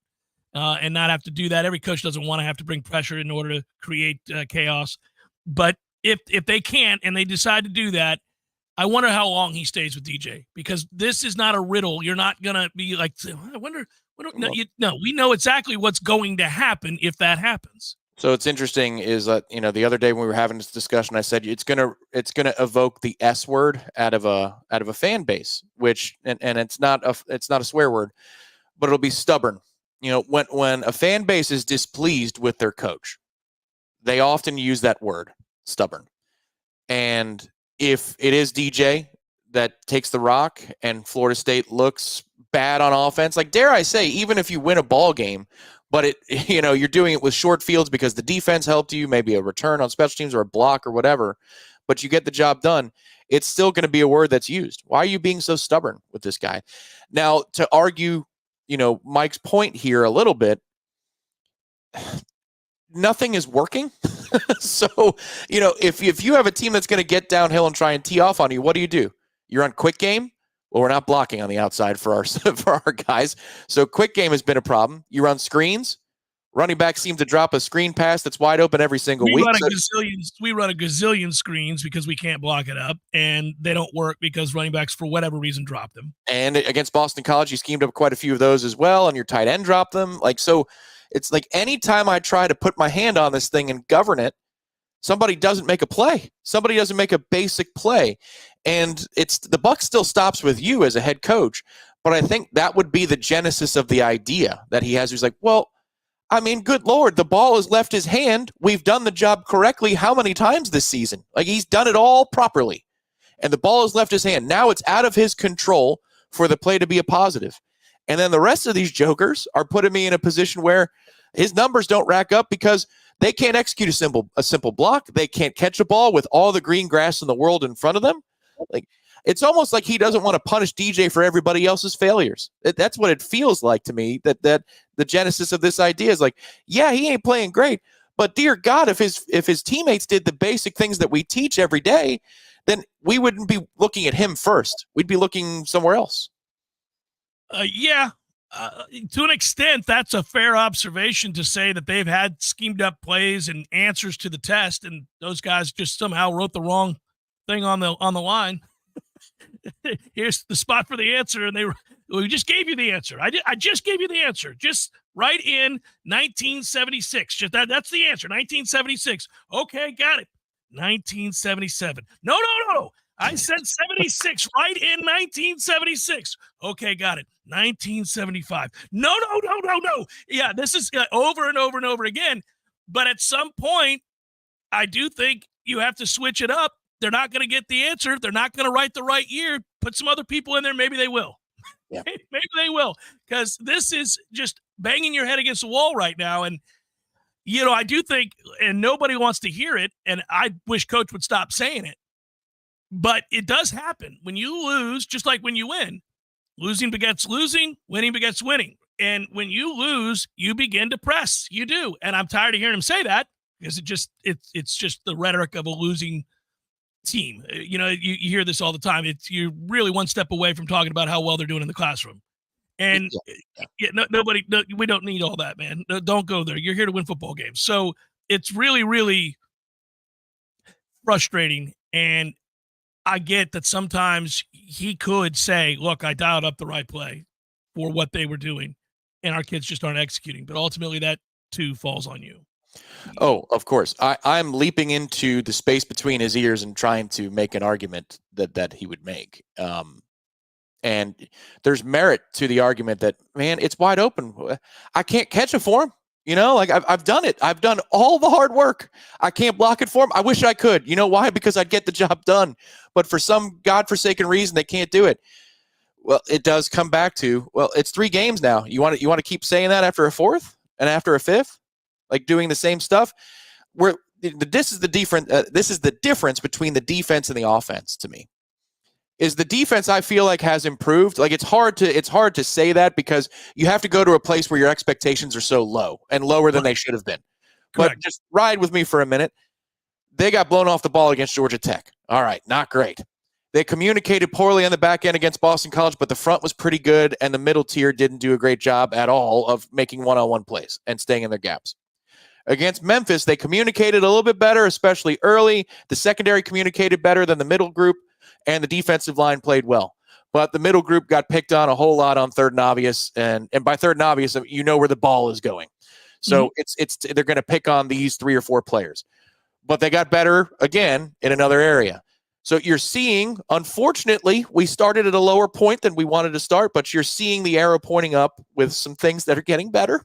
and not have to do that. Every coach doesn't want to have to bring pressure in order to create chaos. But if they can't and they decide to do that, I wonder how long he stays with DJ, because this is not a riddle. You're not going to be like, I wonder. No, we know exactly what's going to happen if that happens. So it's interesting is that, the other day when we were having this discussion, I said it's gonna evoke the S word out of a fan base, which and it's not a swear word, but it'll be stubborn. When a fan base is displeased with their coach, they often use that word, stubborn. And if it is DJ that takes the rock and Florida State looks bad on offense, like dare I say, even if you win a ball game, but you're doing it with short fields because the defense helped you, maybe a return on special teams or a block or whatever, but you get the job done, it's still going to be a word that's used. Why are you being so stubborn with this guy? Now, to argue, Mike's point here a little bit, nothing is working. So, if you have a team that's going to get downhill and try and tee off on you, what do? You're on quick game. Well, we're not blocking on the outside for our guys. So quick game has been a problem. You run screens. Running backs seem to drop a screen pass that's wide open every single week. We run a gazillion screens because we can't block it up, and they don't work because running backs, for whatever reason, drop them. And against Boston College, you schemed up quite a few of those as well, and your tight end dropped them. So it's like anytime I try to put my hand on this thing and govern it, somebody doesn't make a play. Somebody doesn't make a basic play. And the buck still stops with you as a head coach. But I think that would be the genesis of the idea that he has. He's like, well, I mean, good Lord, the ball has left his hand. We've done the job correctly how many times this season? Like, he's done it all properly. And the ball has left his hand. Now it's out of his control for the play to be a positive. And then the rest of these jokers are putting me in a position where his numbers don't rack up because they can't execute a simple block. They can't catch a ball with all the green grass in the world in front of them. Like, it's almost like he doesn't want to punish DJ for everybody else's failures. That's what it feels like to me, that the genesis of this idea is like, yeah, he ain't playing great, but dear God, if his teammates did the basic things that we teach every day, then we wouldn't be looking at him first. We'd be looking somewhere else. To an extent, that's a fair observation to say that they've had schemed up plays and answers to the test, and those guys just somehow wrote the wrong thing on the line. Here's the spot for the answer, and we just gave you the answer. I just gave you the answer. Just write in 1976. Just that's the answer. 1976. Okay, got it. 1977. No. I said 76. Right in 1976. Okay, got it. 1975. No. Yeah, this is over and over and over again. But at some point, I do think you have to switch it up. They're not going to get the answer. They're not going to write the right year. Put some other people in there. Maybe they will. Yeah. Maybe they will, because this is just banging your head against the wall right now. And, I do think, and nobody wants to hear it, and I wish Coach would stop saying it, but it does happen. When you lose, just like when you win, losing begets losing, winning begets winning. And when you lose, you begin to press. You do. And I'm tired of hearing him say that because it's just the rhetoric of a losing team. You hear this all the time. You're really one step away from talking about how well they're doing in the classroom. And we don't need all that, man. Don't go there. You're here to win football games. So it's really, really frustrating. And I get that sometimes he could say, look, I dialed up the right play for what they were doing, and our kids just aren't executing. But ultimately, that too falls on you. Oh, of course. I'm leaping into the space between his ears and trying to make an argument that he would make. And there's merit to the argument that, man, it's wide open. I can't catch it for him. I've done it. I've done all the hard work. I can't block it for him. I wish I could. You know why? Because I'd get the job done. But for some godforsaken reason, they can't do it. Well, it does come back to, it's 3 games now. You want to keep saying that after a 4th and after a 5th, like doing the same stuff? This is the difference between the defense and the offense to me. Is the defense I feel like has improved. Like it's hard to say that because you have to go to a place where your expectations are so low and lower than they should have been. Correct. But just ride with me for a minute. They got blown off the ball against Georgia Tech. All right, not great. They communicated poorly on the back end against Boston College, but the front was pretty good, and the middle tier didn't do a great job at all of making one-on-one plays and staying in their gaps. Against Memphis, they communicated a little bit better, especially early. The secondary communicated better than the middle group, and the defensive line played well. But the middle group got picked on a whole lot on third and obvious, and by third and obvious, you know where the ball is going. So they're going to pick on these 3 or 4 players. But they got better, again, in another area. So you're seeing, unfortunately, we started at a lower point than we wanted to start, but you're seeing the arrow pointing up with some things that are getting better.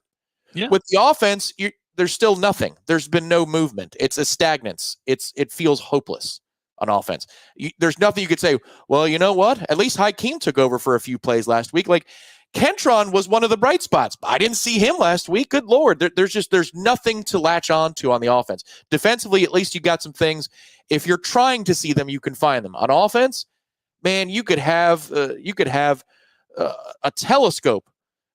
Yeah. With the offense, there's still nothing. There's been no movement. It's a stagnance. It feels hopeless on offense. There's nothing you could say, well, you know what? At least Hakeem took over for a few plays last week. Like, Kentron was one of the bright spots. I didn't see him last week. Good Lord. There's nothing to latch on to on the offense. Defensively, at least you got some things. If you're trying to see them, you can find them. On offense, man, you could have a telescope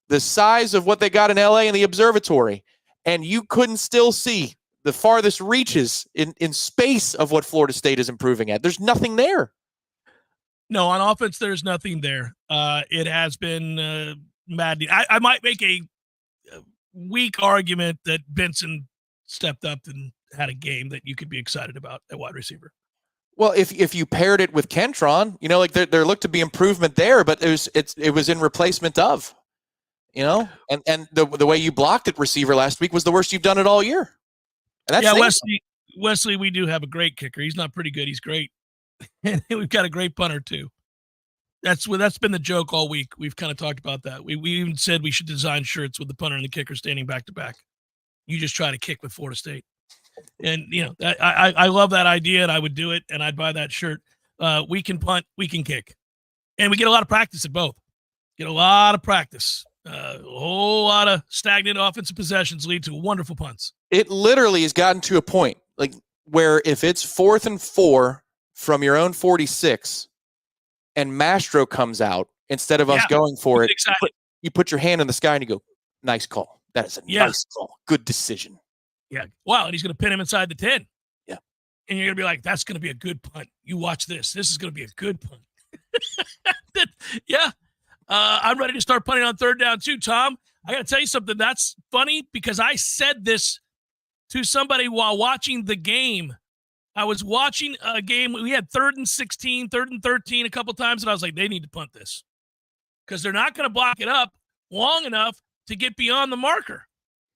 the size of what they got in LA in the observatory, and you couldn't still see the farthest reaches in space of what Florida State is improving at. There's nothing there. No, on offense, there's nothing there. It has been maddening. I might make a weak argument that Benson stepped up and had a game that you could be excited about at wide receiver. Well, if you paired it with Kentron, like there looked to be improvement there, but it was in replacement of, and the way you blocked at receiver last week was the worst you've done it all year. And that's Wesley, we do have a great kicker. He's not pretty good. He's great. And we've got a great punter too. That's been the joke all week. We've kind of talked about that. We even said we should design shirts with the punter and the kicker standing back to back. You just try to kick with Florida State. And, I love that idea, and I would do it, and I'd buy that shirt. We can punt, we can kick. And we get a lot of practice at both. Get a lot of practice. A whole lot of stagnant offensive possessions lead to wonderful punts. It literally has gotten to a point like where if it's 4th and 4 from your own 46 and Mastro comes out, instead of us going for it, you put your hand in the sky and you go, nice call. That is a nice call. Good decision. Yeah. Wow. And he's going to pin him inside the 10. Yeah. And you're going to be like, that's going to be a good punt. You watch this. This is going to be a good punt. Yeah. I'm ready to start punting on 3rd down too, Tom. I got to tell you something. That's funny because I said this to somebody while watching the game. I was watching a game. We had 3rd and 16, 3rd and 13 a couple times, and I was like, they need to punt this because they're not going to block it up long enough to get beyond the marker.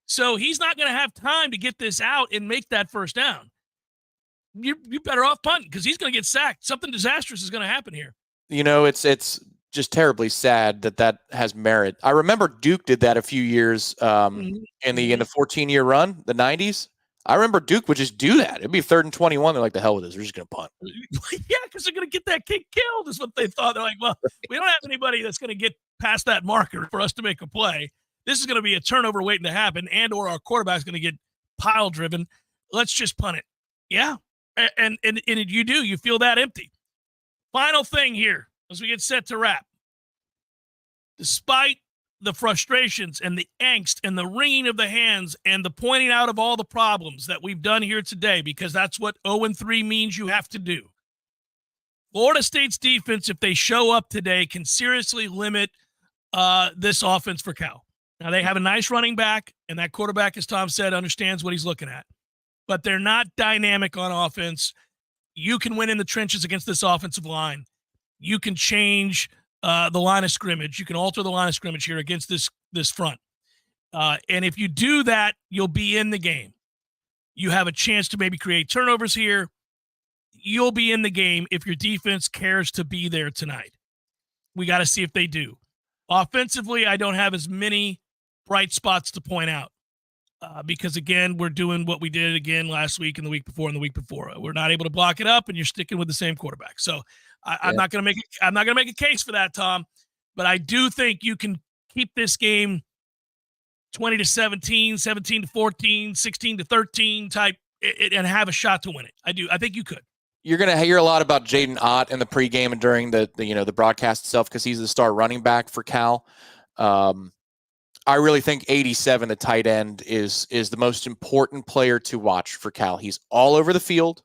So he's not going to have time to get this out and make that 1st down. You're better off punting because he's going to get sacked. Something disastrous is going to happen here. It's just terribly sad that has merit. I remember Duke did that a few years in the 14-year run, the 90s. I remember Duke would just do that. It'd be 3rd and 21. They're like, the hell with this. We're just going to punt. Yeah, because they're going to get that kid killed is what they thought. They're like, well, we don't have anybody that's going to get past that marker for us to make a play. This is going to be a turnover waiting to happen, and or our quarterback's going to get pile driven. Let's just punt it. Yeah. And you feel that empty. Final thing here as we get set to wrap. Despite the frustrations and the angst and the wringing of the hands and the pointing out of all the problems that we've done here today, because that's what 0-3 means you have to do. Florida State's defense, if they show up today, can seriously limit this offense for Cal. Now, they have a nice running back, and that quarterback, as Tom said, understands what he's looking at. But they're not dynamic on offense. You can win in the trenches against this offensive line. You can change the line of scrimmage. You can alter the line of scrimmage here against this front. And if you do that, you'll be in the game. You have a chance to maybe create turnovers here. You'll be in the game if your defense cares to be there tonight. We got to see if they do. Offensively, I don't have as many bright spots to point out because, again, we're doing what we did again last week and the week before and the week before. We're not able to block it up, and you're sticking with the same quarterback. So I'm not going to make a case for that, Tom, but I do think you can keep this game 20-17, 17-14, 16-13 type and have a shot to win it. I think you could. You're going to hear a lot about Jaden Ott in the pregame and during the broadcast itself because he's the star running back for Cal. I really think 87, the tight end, is the most important player to watch for Cal. He's all over the field.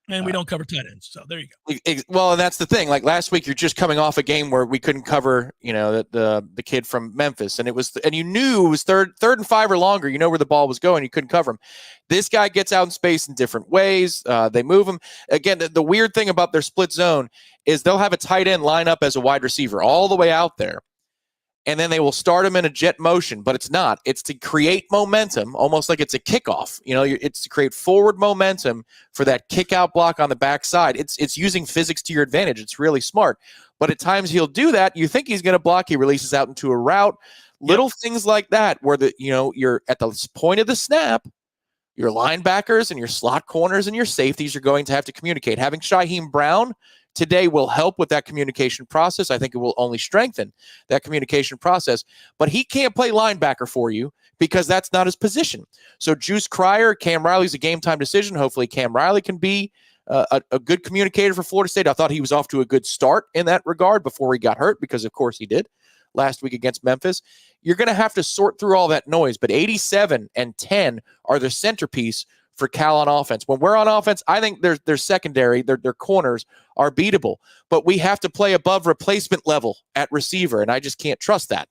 And we don't cover tight ends, so there you go. Well, and that's the thing. Like last week, you're just coming off a game where we couldn't cover, the kid from Memphis, and you knew it was third and 5 or longer. You know where the ball was going. You couldn't cover him. This guy gets out in space in different ways. They move him. Again, the weird thing about their split zone is they'll have a tight end line up as a wide receiver all the way out there. And then they will start him in a jet motion, but it's not. It's to create momentum, almost like it's a kickoff. It's to create forward momentum for that kick-out block on the backside. It's using physics to your advantage. It's really smart. But at times he'll do that. You think he's going to block. He releases out into a route. Little things like that where you're at the point of the snap, your linebackers and your slot corners and your safeties are going to have to communicate. Having Shaheem Brown today will help with that communication process. I think it will only strengthen that communication process. But he can't play linebacker for you because that's not his position. So Juice Cryer, Cam Riley's a game-time decision. Hopefully Cam Riley can be a good communicator for Florida State. I thought he was off to a good start in that regard before he got hurt because, of course, he did last week against Memphis. You're going to have to sort through all that noise. But 87 and 10 are the centerpiece for Cal on offense. When we're on offense, I think their secondary, their corners are beatable, but we have to play above replacement level at receiver, and I just can't trust that.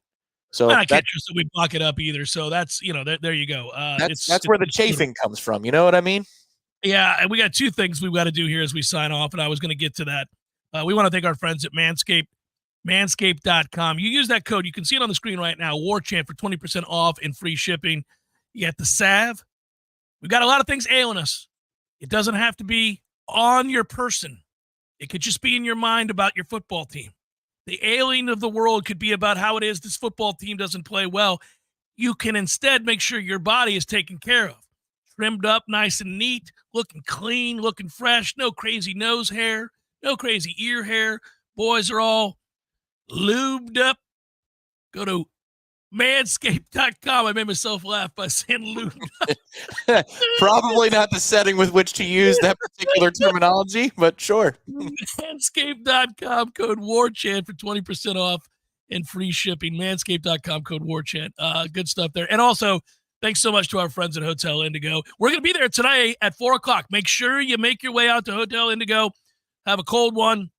So I can't trust that we block it up either. So that's there you go. That's where the chafing comes from. You know what I mean? Yeah, and we got two things we've got to do here as we sign off, and I was going to get to that. We want to thank our friends at Manscaped, manscaped.com. You use that code. You can see it on the screen right now, Warchant, for 20% off and free shipping. You got the salve. We've got a lot of things ailing us. It doesn't have to be on your person. It could just be in your mind about your football team. The ailing of the world could be about how it is this football team doesn't play well. You can instead make sure your body is taken care of. Trimmed up nice and neat, looking clean, looking fresh, no crazy nose hair, no crazy ear hair. Boys are all lubed up. Go to manscaped.com. I made myself laugh by saying lubed. Probably not the setting with which to use that particular terminology, but sure. Manscaped.com, code WARCHANT for 20% off and free shipping. Manscaped.com, code WARCHANT. Good stuff there. And also, thanks so much to our friends at Hotel Indigo. We're going to be there tonight at 4 o'clock. Make sure you make your way out to Hotel Indigo. Have a cold one.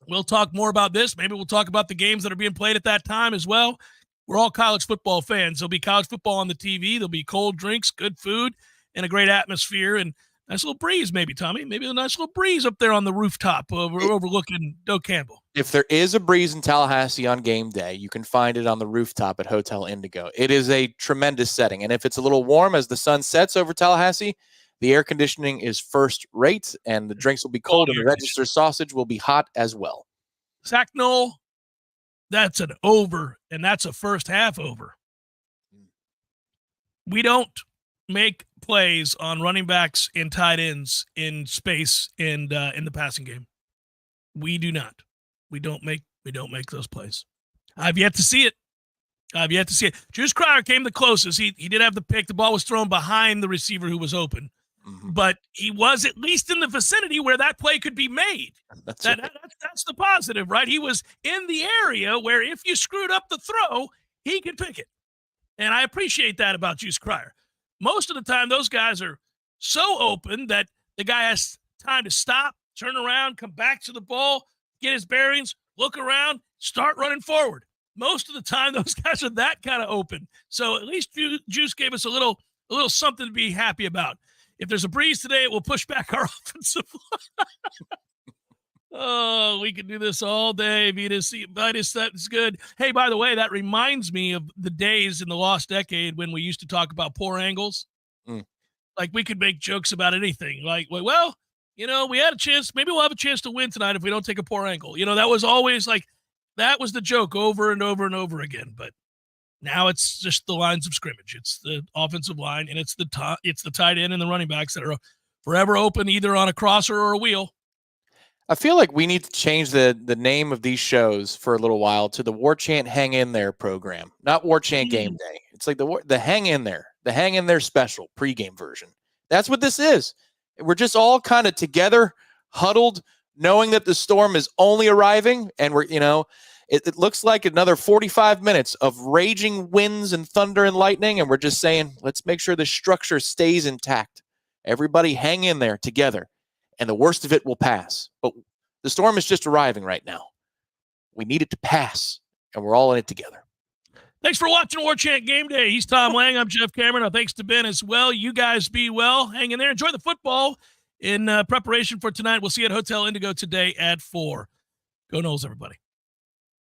We'll talk more about this. Maybe we'll talk about the games that are being played at that time as well. We're all college football fans. There'll be college football on the TV. There'll be cold drinks, good food, and a great atmosphere. And nice little breeze, maybe, Tommy. Maybe a nice little breeze up there on the rooftop overlooking Doe Campbell. If there is a breeze in Tallahassee on game day, you can find it on the rooftop at Hotel Indigo. It is a tremendous setting. And if it's a little warm as the sun sets over Tallahassee, the air conditioning is first rate, and the drinks will be cold, and the register sausage will be hot as well. Zach Noel, that's an over, and that's a first half over. We don't make plays on running backs and tight ends in space and in the passing game. We do not. We don't make those plays. I've yet to see it. I've yet to see it. Juice Cryer came the closest. He did have the pick. The ball was thrown behind the receiver who was open. But he was at least in the vicinity where that play could be made. That's the positive, right? He was in the area where if you screwed up the throw, he could pick it. And I appreciate that about Juice Cryer. Most of the time, those guys are so open that the guy has time to stop, turn around, come back to the ball, get his bearings, look around, start running forward. Most of the time, those guys are that kind of open. So at least Juice gave us a little something to be happy about. If there's a breeze today, it will push back our offensive line. Oh, we can do this all day. Vitus, that's good. Hey, by the way, that reminds me of the days in the lost decade when we used to talk about poor angles. Like, we could make jokes about anything. Like, well, we had a chance. Maybe we'll have a chance to win tonight if we don't take a poor angle. That was always like, that was the joke over and over and over again. But now it's just the lines of scrimmage. It's the offensive line, and it's the tight end and the running backs that are forever open, either on a crosser or a wheel. I feel like we need to change the name of these shows for a little while to the Warchant Hang In There program, not Warchant Game Day. It's like the Hang In There special pregame version. That's what this is. We're just all kind of together, huddled, knowing that the storm is only arriving, and we're, it looks like another 45 minutes of raging winds and thunder and lightning, and we're just saying, let's make sure the structure stays intact. Everybody hang in there together, and the worst of it will pass. But the storm is just arriving right now. We need it to pass, and we're all in it together. Thanks for watching Warchant Game Day. He's Tom Lang. I'm Jeff Cameron. Our thanks to Ben as well. You guys be well. Hang in there. Enjoy the football in preparation for tonight. We'll see you at Hotel Indigo today at 4. Go Noles, everybody.